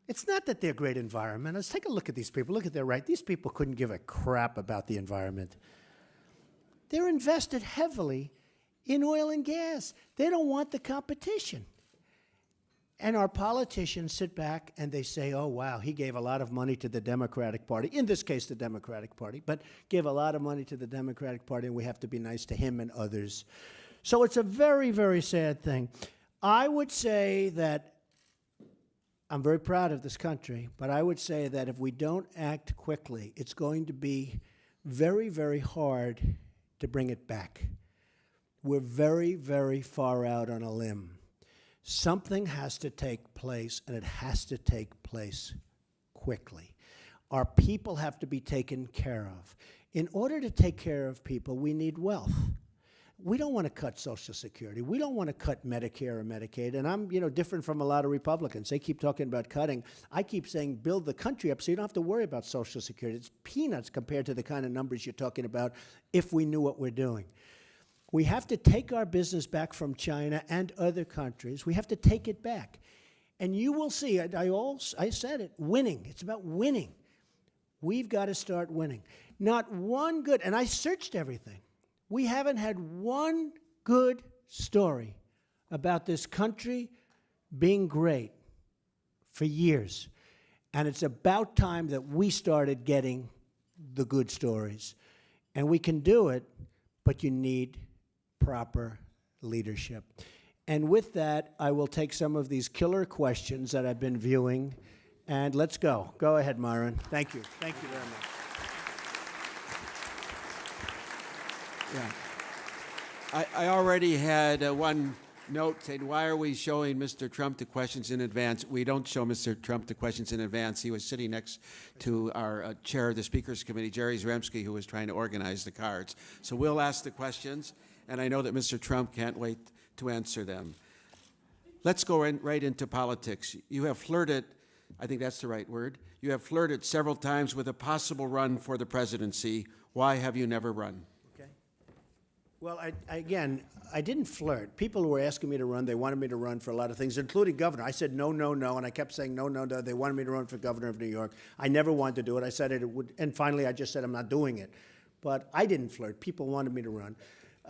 It's not that they're great environmentalists. Take a look at these people. Look at their right. These people couldn't give a crap about the environment. They're invested heavily in oil and gas. They don't want the competition. And our politicians sit back and they say, oh, wow, he gave a lot of money to the Democratic Party, in this case the Democratic Party, but gave a lot of money to the Democratic Party and we have to be nice to him and others. So it's a very, very sad thing. I would say that I'm very proud of this country, but I would say that if we don't act quickly, it's going to be very, very hard to bring it back. We're very, very far out on a limb. Something has to take place, and it has to take place quickly. Our people have to be taken care of. In order to take care of people, we need wealth. We don't want to cut Social Security. We don't want to cut Medicare or Medicaid. And I'm, different from a lot of Republicans. They keep talking about cutting. I keep saying build the country up so you don't have to worry about Social Security. It's peanuts compared to the kind of numbers you're talking about if we knew what we're doing. We have to take our business back from China and other countries. We have to take it back. And you will see, I said it, winning. It's about winning. We've got to start winning. Not one good, and I searched everything. We haven't had one good story about this country being great for years. And it's about time that we started getting the good stories. And we can do it, but you need proper leadership. And with that, I will take some of these killer questions that I've been viewing, and let's go. Go ahead, Myron. Thank you. Thank you very much. Yeah. I already had one note saying, why are we showing Mr. Trump the questions in advance? We don't show Mr. Trump the questions in advance. He was sitting next to our chair of the Speakers Committee, Jerry Zremski, who was trying to organize the cards. So we'll ask the questions, and I know that Mr. Trump can't wait to answer them. Let's go right into politics. You have flirted, I think that's the right word, you have flirted several times with a possible run for the presidency. Why have you never run? Well, I didn't flirt. People were asking me to run. They wanted me to run for a lot of things, including governor. I said no, no, no, and I kept saying no, no, no. They wanted me to run for governor of New York. I never wanted to do it. I said it would, and finally I just said I'm not doing it. But I didn't flirt. People wanted me to run.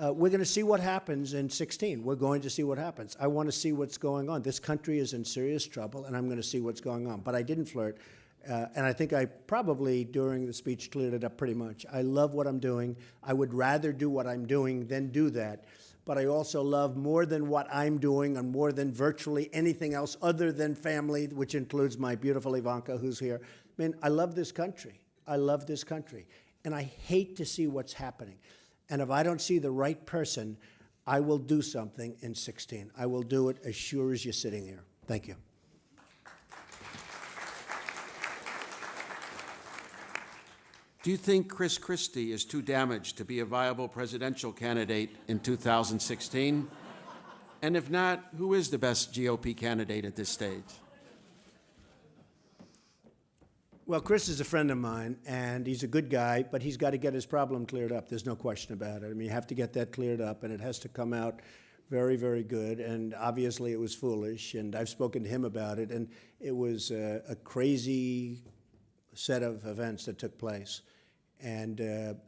We're going to see what happens in 2016. We're going to see what happens. I want to see what's going on. This country is in serious trouble, and I'm going to see what's going on. But I didn't flirt. And I think I probably, during the speech, cleared it up pretty much. I love what I'm doing. I would rather do what I'm doing than do that. But I also love more than what I'm doing and more than virtually anything else other than family, which includes my beautiful Ivanka, who's here. I mean, I love this country. I love this country. And I hate to see what's happening. And if I don't see the right person, I will do something in 2016. I will do it as sure as you're sitting here. Thank you. Do you think Chris Christie is too damaged to be a viable presidential candidate in 2016? And if not, who is the best GOP candidate at this stage? Well, Chris is a friend of mine, and he's a good guy, but he's got to get his problem cleared up. There's no question about it. I mean, you have to get that cleared up, and it has to come out very, very good. And obviously it was foolish, and I've spoken to him about it, and it was a crazy set of events that took place. And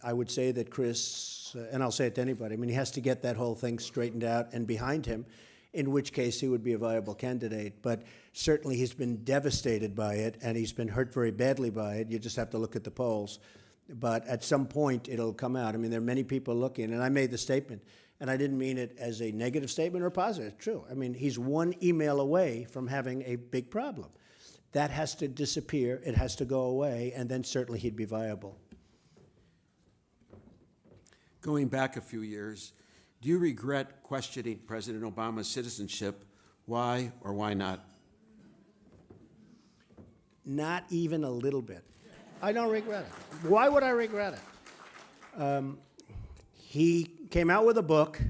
I would say that Chris, and I'll say it to anybody, I mean, he has to get that whole thing straightened out and behind him, in which case he would be a viable candidate. But certainly he's been devastated by it, and he's been hurt very badly by it. You just have to look at the polls. But at some point, it'll come out. I mean, there are many people looking, and I made the statement, and I didn't mean it as a negative statement or positive. It's true. I mean, he's one email away from having a big problem. That has to disappear. It has to go away, and then certainly he'd be viable. Going back a few years, do you regret questioning President Obama's citizenship? Why or why not? Not even a little bit. I don't regret it. Why would I regret it? He came out with a book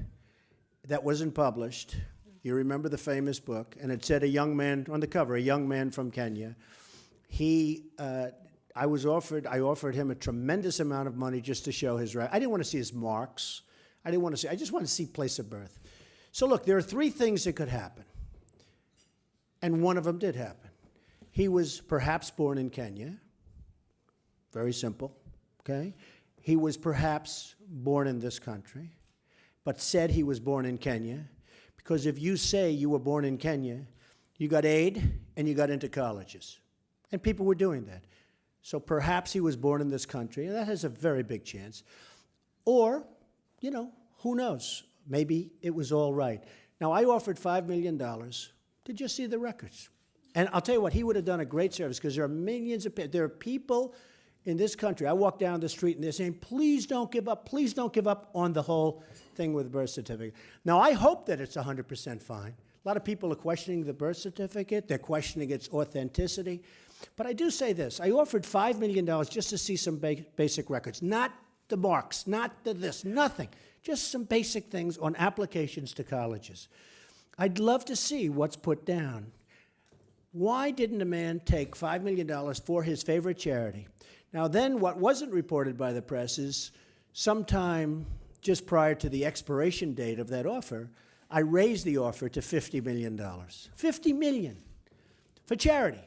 that wasn't published. You remember the famous book, and it said a young man on the cover, a young man from Kenya. I offered him a tremendous amount of money just to show his right. I didn't want to see his marks. I just wanted to see place of birth. So look, there are three things that could happen. And one of them did happen. He was perhaps born in Kenya. Very simple, okay? He was perhaps born in this country, but said he was born in Kenya, because if you say you were born in Kenya, you got aid and you got into colleges. And people were doing that. So perhaps he was born in this country, and that has a very big chance. Or, who knows? Maybe it was all right. Now, I offered $5 million to just see the records. And I'll tell you what, he would have done a great service, because there are millions of people. There are people in this country. I walk down the street, and they're saying, please don't give up on the whole thing with the birth certificate. Now, I hope that it's 100% fine. A lot of people are questioning the birth certificate. They're questioning its authenticity. But I do say this. I offered $5 million just to see some basic records. Not the marks, not the this, nothing. Just some basic things on applications to colleges. I'd love to see what's put down. Why didn't a man take $5 million for his favorite charity? Now then, what wasn't reported by the press is sometime just prior to the expiration date of that offer, I raised the offer to $50 million. $50 million for charity.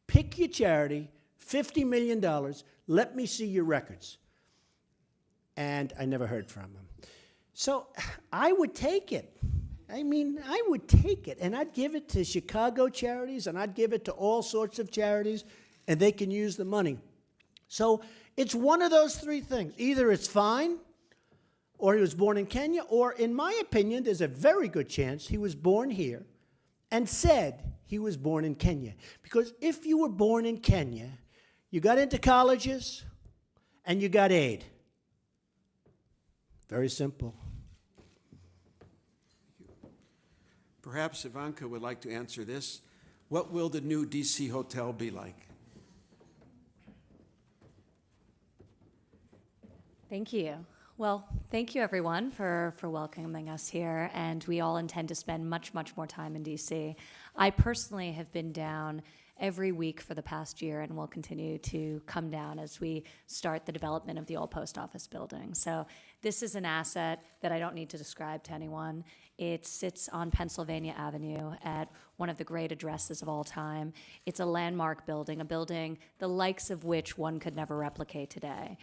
Pick your charity, $50 million, let me see your records. And I never heard from him. So I would take it. I mean, I would take it, and I'd give it to Chicago charities, and I'd give it to all sorts of charities, and they can use the money. So it's one of those three things. Either it's fine, or he was born in Kenya, or in my opinion, there's a very good chance he was born here and said he was born in Kenya. Because if you were born in Kenya, you got into colleges, and you got aid. Very simple. Perhaps Ivanka would like to answer this. What will the new DC hotel be like? Thank you. Well, thank you everyone for welcoming us here, and we all intend to spend much, much more time in DC. I personally have been down every week for the past year and will continue to come down as we start the development of the old post office building. So this is an asset that I don't need to describe to anyone. It sits on Pennsylvania Avenue at one of the great addresses of all time. It's a landmark building, a building the likes of which one could never replicate today.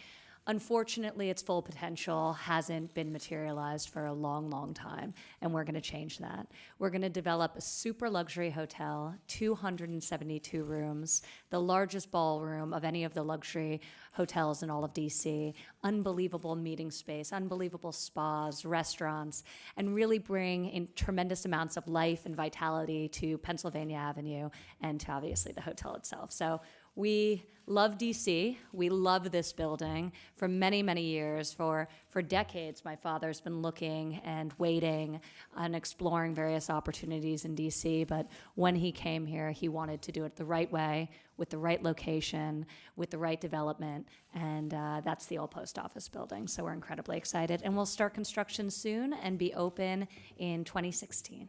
Unfortunately, its full potential hasn't been materialized for a long, long time, and we're going to change that. We're going to develop a super luxury hotel, 272 rooms, the largest ballroom of any of the luxury hotels in all of DC, unbelievable meeting space, unbelievable spas, restaurants, and really bring in tremendous amounts of life and vitality to Pennsylvania Avenue and to obviously the hotel itself. So we love DC. We love this building for many, many years. For decades, my father's been looking and waiting and exploring various opportunities in DC. But when he came here, he wanted to do it the right way, with the right location, with the right development. And that's the old post office building. So we're incredibly excited. And we'll start construction soon and be open in 2016.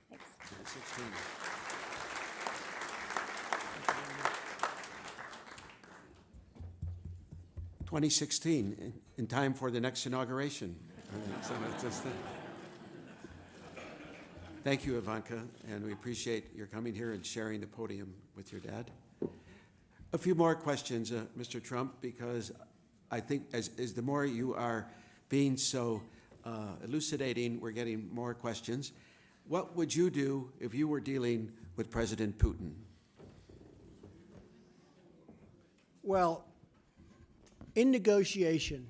Thanks. 2016. 2016, in time for the next inauguration. So it's just thank you, Ivanka, and we appreciate your coming here and sharing the podium with your dad. A few more questions, Mr. Trump, because I think as the more you are being so elucidating, we're getting more questions. What would you do if you were dealing with President Putin? Well, in negotiation,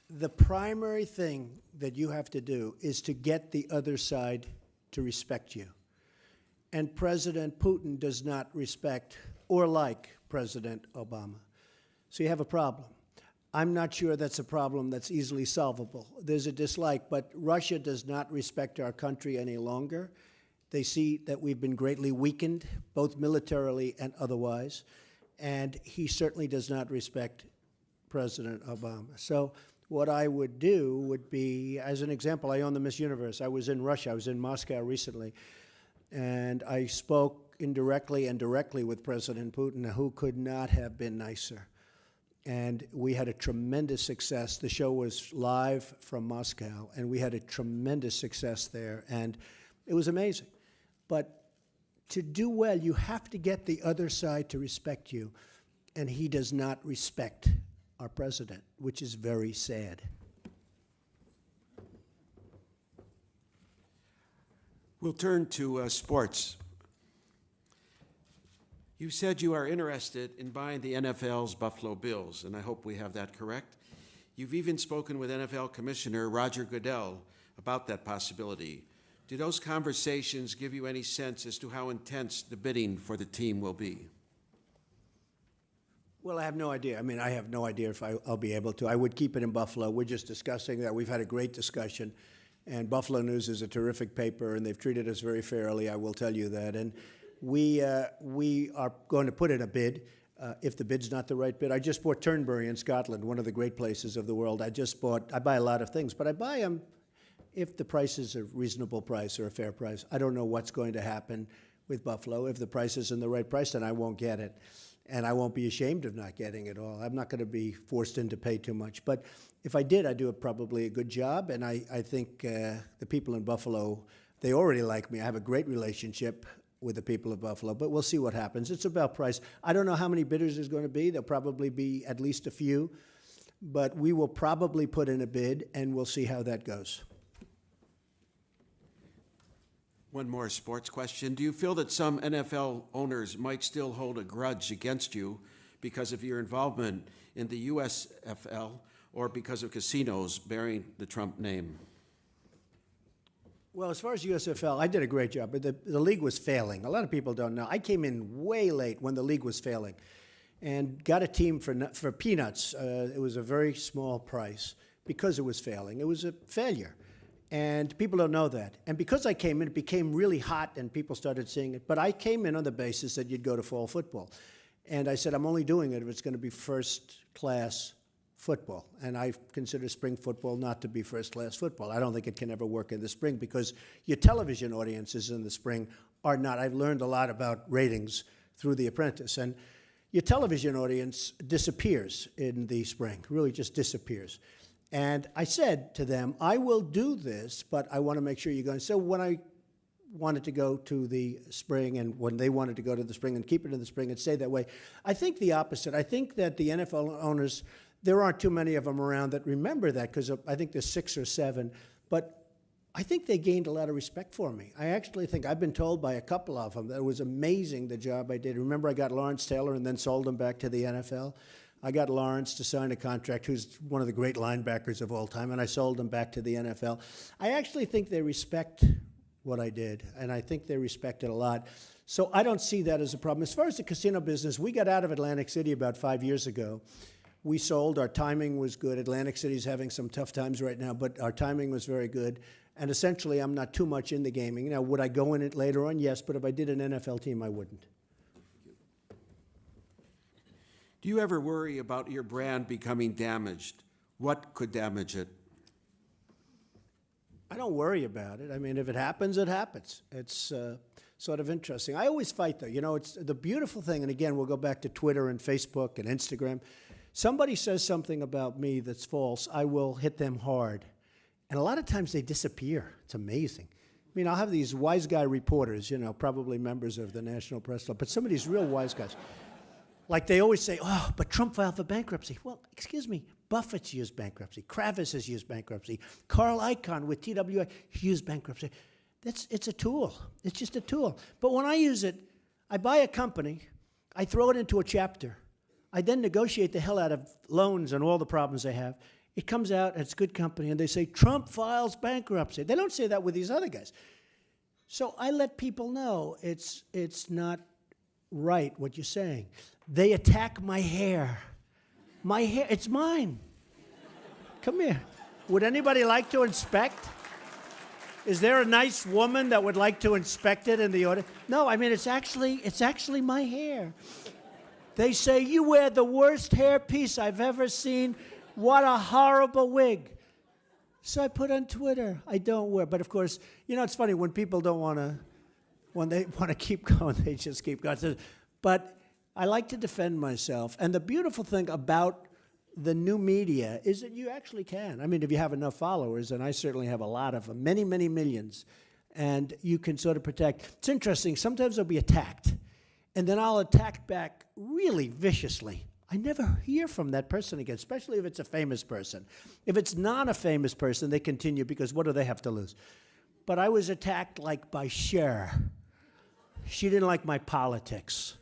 the primary thing that you have to do is to get the other side to respect you. And President Putin does not respect or like President Obama. So you have a problem. I'm not sure that's a problem that's easily solvable. There's a dislike, but Russia does not respect our country any longer. They see that we've been greatly weakened, both militarily and otherwise, and he certainly does not respect President Obama. So what I would do would be, as an example, I own the Miss Universe. I was in Russia. I was in Moscow recently, and I spoke indirectly and directly with President Putin, who could not have been nicer. And we had a tremendous success. The show was live from Moscow, and we had a tremendous success there, and it was amazing. But to do well, you have to get the other side to respect you, and he does not respect our president, which is very sad. We'll turn to sports. You said you are interested in buying the NFL's Buffalo Bills, and I hope we have that correct. You've even spoken with NFL Commissioner Roger Goodell about that possibility. Do those conversations give you any sense as to how intense the bidding for the team will be? Well, I have no idea. I mean, I have no idea if I'll be able to. I would keep it in Buffalo. We're just discussing that. We've had a great discussion. And Buffalo News is a terrific paper, and they've treated us very fairly, I will tell you that. And we are going to put in a bid. if the bid's not the right bid. I just bought Turnberry in Scotland, one of the great places of the world. I buy a lot of things, but I buy them if the price is a reasonable price or a fair price. I don't know what's going to happen with Buffalo. If the price isn't the right price, then I won't get it. And I won't be ashamed of not getting it all. I'm not going to be forced in to pay too much. But if I did, I'd do probably a good job. And I think the people in Buffalo, they already like me. I have a great relationship with the people of Buffalo. But we'll see what happens. It's about price. I don't know how many bidders there's going to be. There'll probably be at least a few. But we will probably put in a bid, and we'll see how that goes. One more sports question. Do you feel that some NFL owners might still hold a grudge against you because of your involvement in the USFL or because of casinos bearing the Trump name? Well, as far as USFL, I did a great job, but the league was failing. A lot of people don't know. I came in way late when the league was failing and got a team for peanuts. It was a very small price because it was failing. It was a failure. And people don't know that. And because I came in, it became really hot and people started seeing it. But I came in on the basis that you'd go to fall football. And I said, I'm only doing it if it's going to be first-class football. And I consider spring football not to be first-class football. I don't think it can ever work in the spring because your television audiences in the spring are not. I've learned a lot about ratings through The Apprentice. And your television audience disappears in the spring, really just disappears. And I said to them, I will do this, but I want to make sure you're going. So when I wanted to go to the spring and when they wanted to go to the spring and keep it in the spring and stay that way, I think the opposite. I think that the NFL owners, there aren't too many of them around that remember that because I think there's 6 or 7. But I think they gained a lot of respect for me. I actually think I've been told by a couple of them that it was amazing the job I did. Remember I got Lawrence Taylor and then sold him back to the NFL? I got Lawrence to sign a contract, who's one of the great linebackers of all time, and I sold him back to the NFL. I actually think they respect what I did, and I think they respect it a lot. So I don't see that as a problem. As far as the casino business, we got out of Atlantic City about 5 years ago. We sold. Our timing was good. Atlantic City's having some tough times right now, but our timing was very good. And essentially, I'm not too much in the gaming. Now, would I go in it later on? Yes, but if I did an NFL team, I wouldn't. Do you ever worry about your brand becoming damaged? What could damage it? I don't worry about it. I mean, if it happens, it happens. It's sort of interesting. I always fight, though. You know, it's the beautiful thing, and again, we'll go back to Twitter and Facebook and Instagram. Somebody says something about me that's false, I will hit them hard. And a lot of times they disappear. It's amazing. I mean, I'll have these wise guy reporters, you know, probably members of the National Press Club, but some of these real wise guys. Like they always say, oh, but Trump filed for bankruptcy. Well, excuse me, Buffett's used bankruptcy. Kravis has used bankruptcy. Carl Icahn with TWA, he used bankruptcy. It's a tool. It's just a tool. But when I use it, I buy a company, I throw it into a chapter. I then negotiate the hell out of loans and all the problems they have. It comes out, it's good company, and they say, Trump files bankruptcy. They don't say that with these other guys. So I let people know it's not right what you're saying. They attack my hair. My hair, it's mine. Come here. Would anybody like to inspect? Is there a nice woman that would like to inspect it in the audience? No, I mean, it's actually my hair. They say, you wear the worst hairpiece I've ever seen. What a horrible wig. So I put on Twitter, I don't wear. But of course, you know, it's funny, when people don't want to, when they want to keep going, they just keep going. But I like to defend myself. And the beautiful thing about the new media is that you actually can. I mean, if you have enough followers, and I certainly have a lot of them, many, many millions, and you can sort of protect. It's interesting. Sometimes I'll be attacked, and then I'll attack back really viciously. I never hear from that person again, especially if it's a famous person. If it's not a famous person, they continue because what do they have to lose? But I was attacked like by Cher. She didn't like my politics.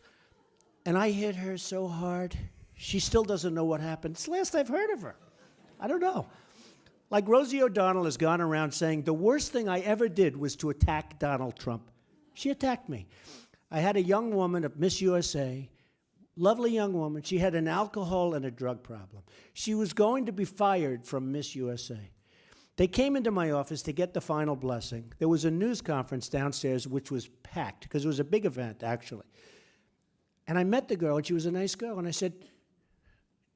And I hit her so hard, she still doesn't know what happened. It's the last I've heard of her. I don't know. Like Rosie O'Donnell has gone around saying, the worst thing I ever did was to attack Donald Trump. She attacked me. I had a young woman at Miss USA, lovely young woman. She had an alcohol and a drug problem. She was going to be fired from Miss USA. They came into my office to get the final blessing. There was a news conference downstairs which was packed because it was a big event, actually. And I met the girl, and she was a nice girl, and I said,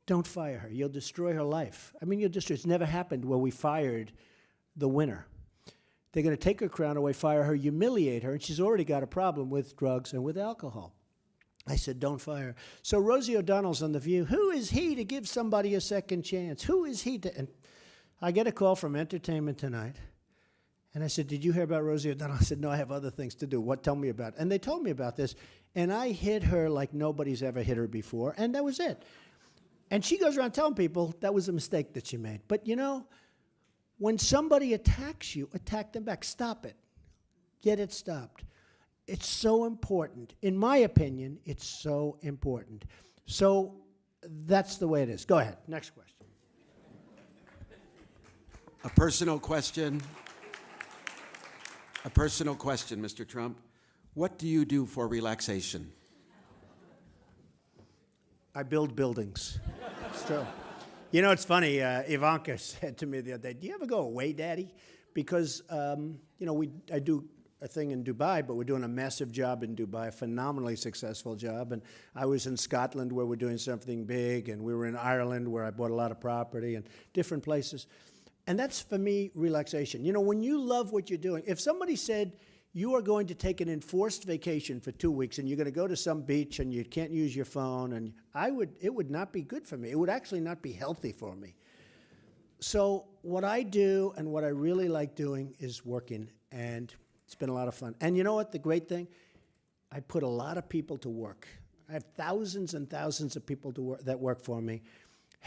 don't fire her. You'll destroy her life. I mean, it's never happened where we fired the winner. They're going to take her crown away, fire her, humiliate her, and she's already got a problem with drugs and with alcohol. I said, don't fire her. So Rosie O'Donnell's on The View. Who is he to give somebody a second chance? Who is he to... And I get a call from Entertainment Tonight, and I said, did you hear about Rosie O'Donnell? I said, no, I have other things to do. What? Tell me about it. And they told me about this, and I hit her like nobody's ever hit her before, and that was it. And she goes around telling people that was a mistake that she made. But you know, when somebody attacks you, attack them back. Stop it. Get it stopped. It's so important. In my opinion, it's so important. So that's the way it is. Go ahead. Next question. A personal question. A personal question, Mr. Trump. What do you do for relaxation? I build buildings. It's true. You know, it's funny. Ivanka said to me the other day, do you ever go away, Daddy? Because, you know, I do a thing in Dubai, but we're doing a massive job in Dubai, a phenomenally successful job. And I was in Scotland where we're doing something big, and we were in Ireland where I bought a lot of property, and different places. And that's, for me, relaxation. You know, when you love what you're doing, if somebody said, you are going to take an enforced vacation for 2 weeks and you're going to go to some beach and you can't use your phone, and it would not be good for me. It would actually not be healthy for me. So what I do and what I really like doing is working, and it's been a lot of fun. And you know what, the great thing? I put a lot of people to work. I have thousands and thousands of people that work for me.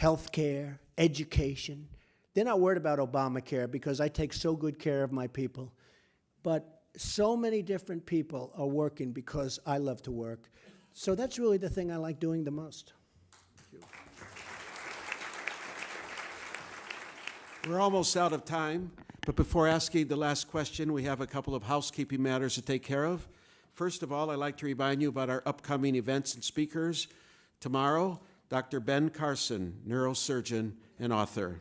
Healthcare, education. They're not worried about Obamacare because I take so good care of my people. But so many different people are working because I love to work. So that's really the thing I like doing the most. We're almost out of time, but before asking the last question, we have a couple of housekeeping matters to take care of. First of all, I'd like to remind you about our upcoming events and speakers. Tomorrow, Dr. Ben Carson, neurosurgeon and author.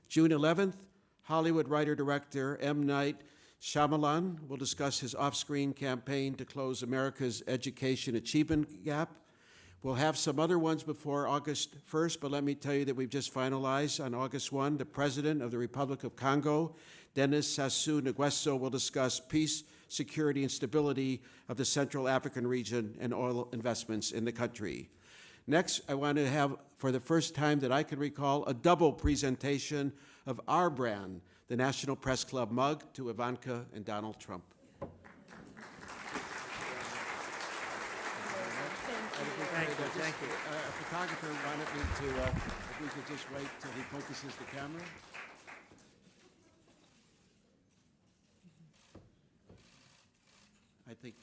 June 11th, Hollywood writer-director M. Night Shyamalan will discuss his off-screen campaign to close America's education achievement gap. We'll have some other ones before August 1st, but let me tell you that we've just finalized on August 1, the President of the Republic of Congo, Denis Sassou Nguesso, will discuss peace, security, and stability of the Central African region and oil investments in the country. Next, I want to have, for the first time that I can recall, a double presentation of our brand, the National Press Club mug, to Ivanka and Donald Trump. Thank you. A photographer wanted me to, if we could just wait till he focuses the camera. I think,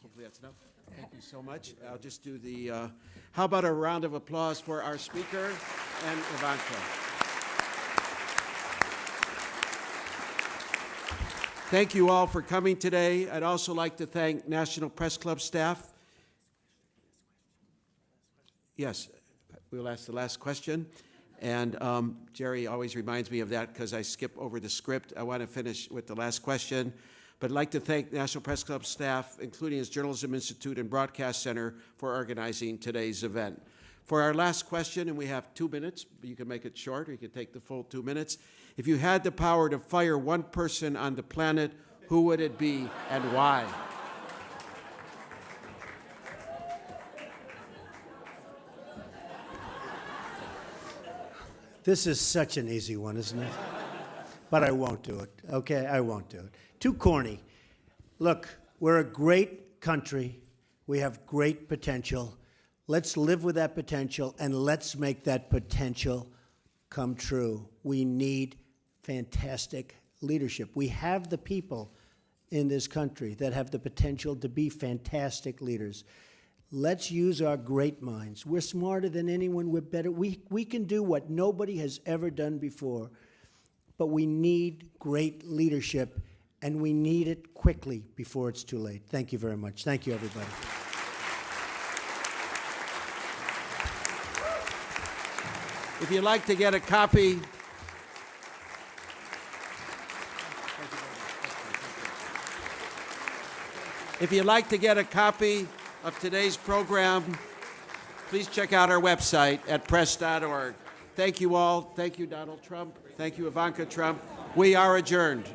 hopefully that's enough. Thank you so much. I'll just do the, how about a round of applause for our speaker and Ivanka. Thank you all for coming today. I'd also like to thank National Press Club staff. Yes, we'll ask the last question. And Jerry always reminds me of that because I skip over the script. I want to finish with the last question. But I'd like to thank National Press Club staff, including its Journalism Institute and Broadcast Center, for organizing today's event. For our last question, and we have 2 minutes, but you can make it short, or you can take the full 2 minutes. If you had the power to fire one person on the planet, who would it be and why? This is such an easy one, isn't it? But I won't do it, okay? I won't do it. Too corny. Look, we're a great country. We have great potential. Let's live with that potential, and let's make that potential come true. We need fantastic leadership. We have the people in this country that have the potential to be fantastic leaders. Let's use our great minds. We're smarter than anyone. We're better. We can do what nobody has ever done before. But we need great leadership, and we need it quickly before it's too late. Thank you very much. Thank you, everybody. If you'd like to get a copy, of today's program, please check out our website at press.org. Thank you all. Thank you, Donald Trump. Thank you, Ivanka Trump. We are adjourned.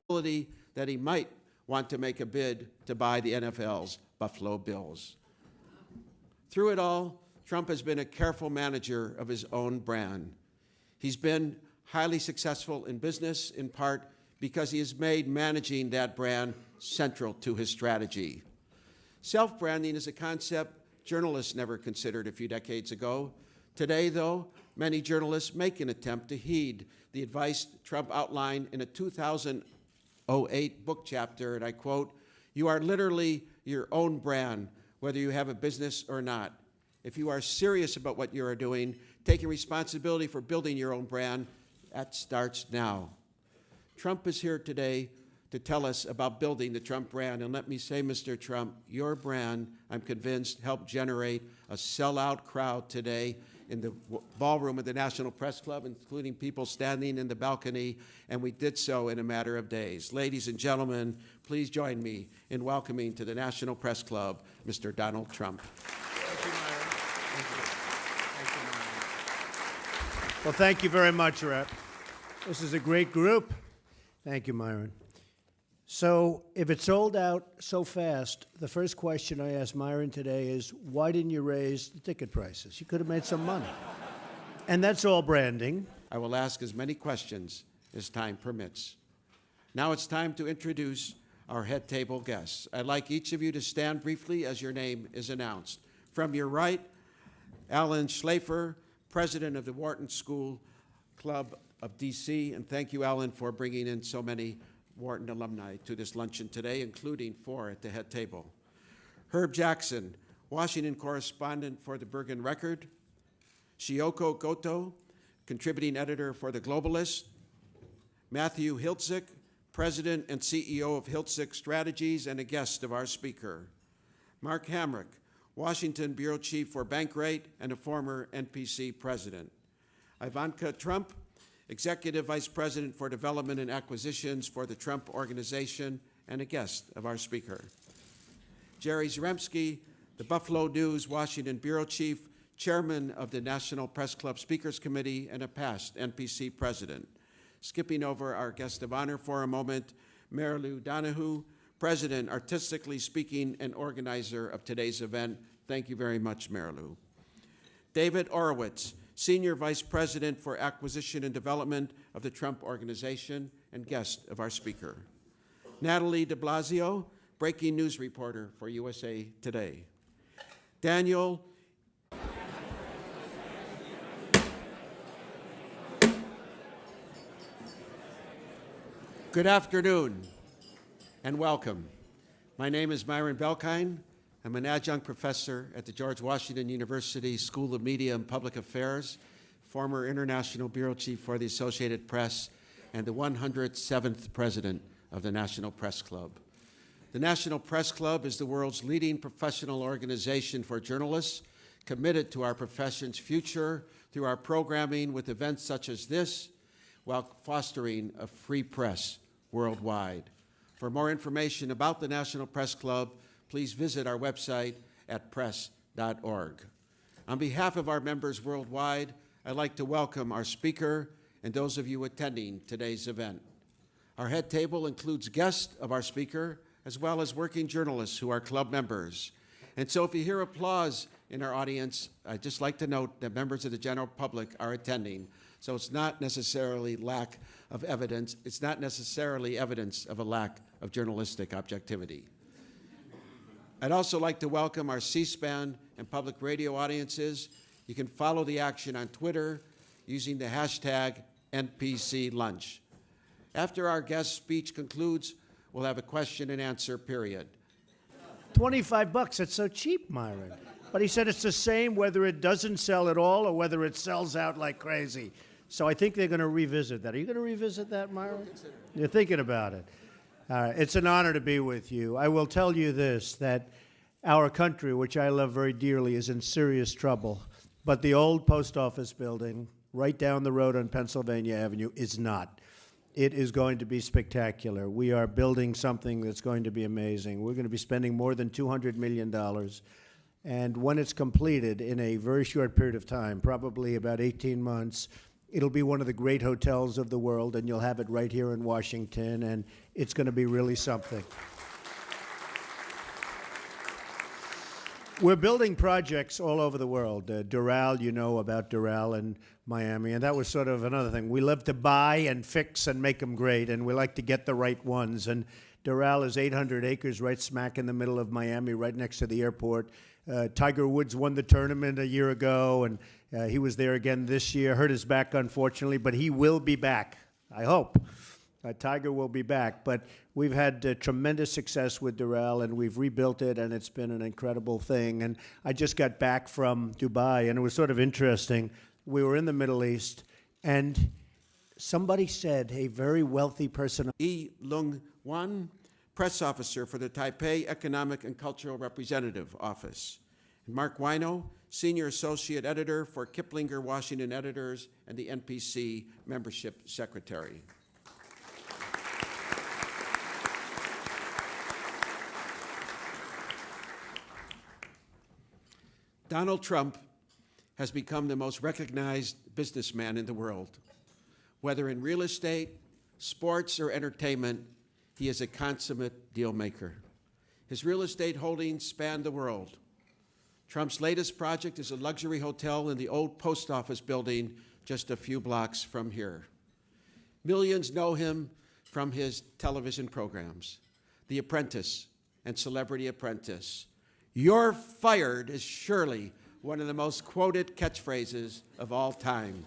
That he might want to make a bid to buy the NFL's Buffalo Bills. Through it all, Trump has been a careful manager of his own brand. He's been highly successful in business, in part because he has made managing that brand central to his strategy. Self-branding is a concept journalists never considered a few decades ago. Today, though, many journalists make an attempt to heed the advice Trump outlined in a 2008 book chapter, and I quote, "You are literally your own brand, whether you have a business or not. If you are serious about what you are doing, taking responsibility for building your own brand, that starts now." Trump is here today to tell us about building the Trump brand. And let me say, Mr. Trump, your brand, I'm convinced, helped generate a sellout crowd today in the ballroom of the National Press Club, including people standing in the balcony, and we did so in a matter of days. Ladies and gentlemen, please join me in welcoming to the National Press Club, Mr. Donald Trump. Thank you, Myron. Thank you. Well, thank you very much, Rep. This is a great group. Thank you, Myron. So if it sold out so fast, the first question I asked Myron today is, why didn't you raise the ticket prices? You could have made some money. And that's all branding. I will ask as many questions as time permits. Now it's time to introduce our head table guests. I'd like each of you to stand briefly as your name is announced. From your right, Alan Schlafer, president of the Wharton School Club of DC, and thank you, Alan, for bringing in so many Wharton alumni to this luncheon today, including 4 at the head table. Herb Jackson, Washington correspondent for the Bergen Record. Shioko Goto, contributing editor for The Globalist. Matthew Hiltzik, president and CEO of Hiltzik Strategies and a guest of our speaker. Mark Hamrick, Washington bureau chief for Bankrate and a former NPC president. Ivanka Trump, Executive Vice President for Development and Acquisitions for the Trump Organization and a guest of our speaker. Jerry Zaremski, the Buffalo News Washington Bureau Chief, Chairman of the National Press Club Speakers Committee, and a past NPC President. Skipping over our guest of honor for a moment, Marilou Donahue, President, artistically speaking, and organizer of today's event. Thank you very much, Marilou. David Orowitz, Senior Vice President for Acquisition and Development of the Trump Organization and guest of our speaker. Natalie de Blasio, breaking news reporter for USA Today. Daniel Good afternoon and welcome. My name is Myron Belkine. I'm an adjunct professor at the George Washington University School of Media and Public Affairs, former international bureau chief for the Associated Press, and the 107th president of the National Press Club. The National Press Club is the world's leading professional organization for journalists, committed to our profession's future through our programming with events such as this, while fostering a free press worldwide. For more information about the National Press Club, please visit our website at press.org. On behalf of our members worldwide, I'd like to welcome our speaker and those of you attending today's event. Our head table includes guests of our speaker, as well as working journalists who are club members. And so if you hear applause in our audience, I'd just like to note that members of the general public are attending. So it's not necessarily lack of evidence. It's not necessarily evidence of a lack of journalistic objectivity. I'd also like to welcome our C-SPAN and public radio audiences. You can follow the action on Twitter using the hashtag NPCLunch. After our guest speech concludes, we'll have a question and answer period. $25, that's so cheap, Myron. But he said it's the same whether it doesn't sell at all or whether it sells out like crazy. So I think they're going to revisit that. Are you going to revisit that, Myron? You're thinking about it. All right. It's an honor to be with you. I will tell you this, that our country, which I love very dearly, is in serious trouble. But the old post office building right down the road on Pennsylvania Avenue is not. it is going to be spectacular. We are building something that's going to be amazing. We're going to be spending more than $200 million. And when it's completed in a very short period of time, probably about 18 months, it'll be one of the great hotels of the world, and you'll have it right here in Washington, and it's going to be really something. We're building projects all over the world. Doral, you know about Doral in Miami, and that was sort of another thing. We love to buy and fix and make them great, and we like to get the right ones. And Doral is 800 acres right smack in the middle of Miami, right next to the airport. Tiger Woods won the tournament a year ago, and he was there again this year. Hurt his back, unfortunately, but he will be back, I hope. Tiger will be back, but we've had tremendous success with Doral, and we've rebuilt it, and it's been an incredible thing. And I just got back from Dubai, and it was sort of interesting. We were in the Middle East, and somebody said, a very wealthy person. Yi Lung Wan, press officer for the Taipei Economic and Cultural Representative Office. And Mark Wino, senior associate editor for Kiplinger Washington Editors and the NPC membership secretary. Donald Trump has become the most recognized businessman in the world. Whether in real estate, sports, or entertainment, he is a consummate deal maker. His real estate holdings span the world. Trump's latest project is a luxury hotel in the old post office building just a few blocks from here. Millions know him from his television programs, The Apprentice and Celebrity Apprentice. "You're fired" is surely one of the most quoted catchphrases of all time.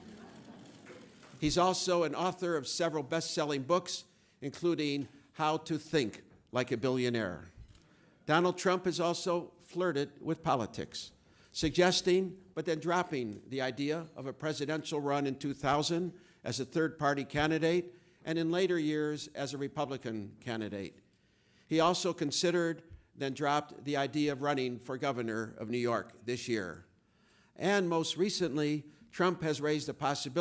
He's also an author of several best-selling books, including How to Think Like a Billionaire. Donald Trump has also flirted with politics, suggesting but then dropping the idea of a presidential run in 2000 as a third-party candidate and in later years as a Republican candidate. He also considered, then dropped the idea of running for governor of New York this year. And most recently, Trump has raised the possibility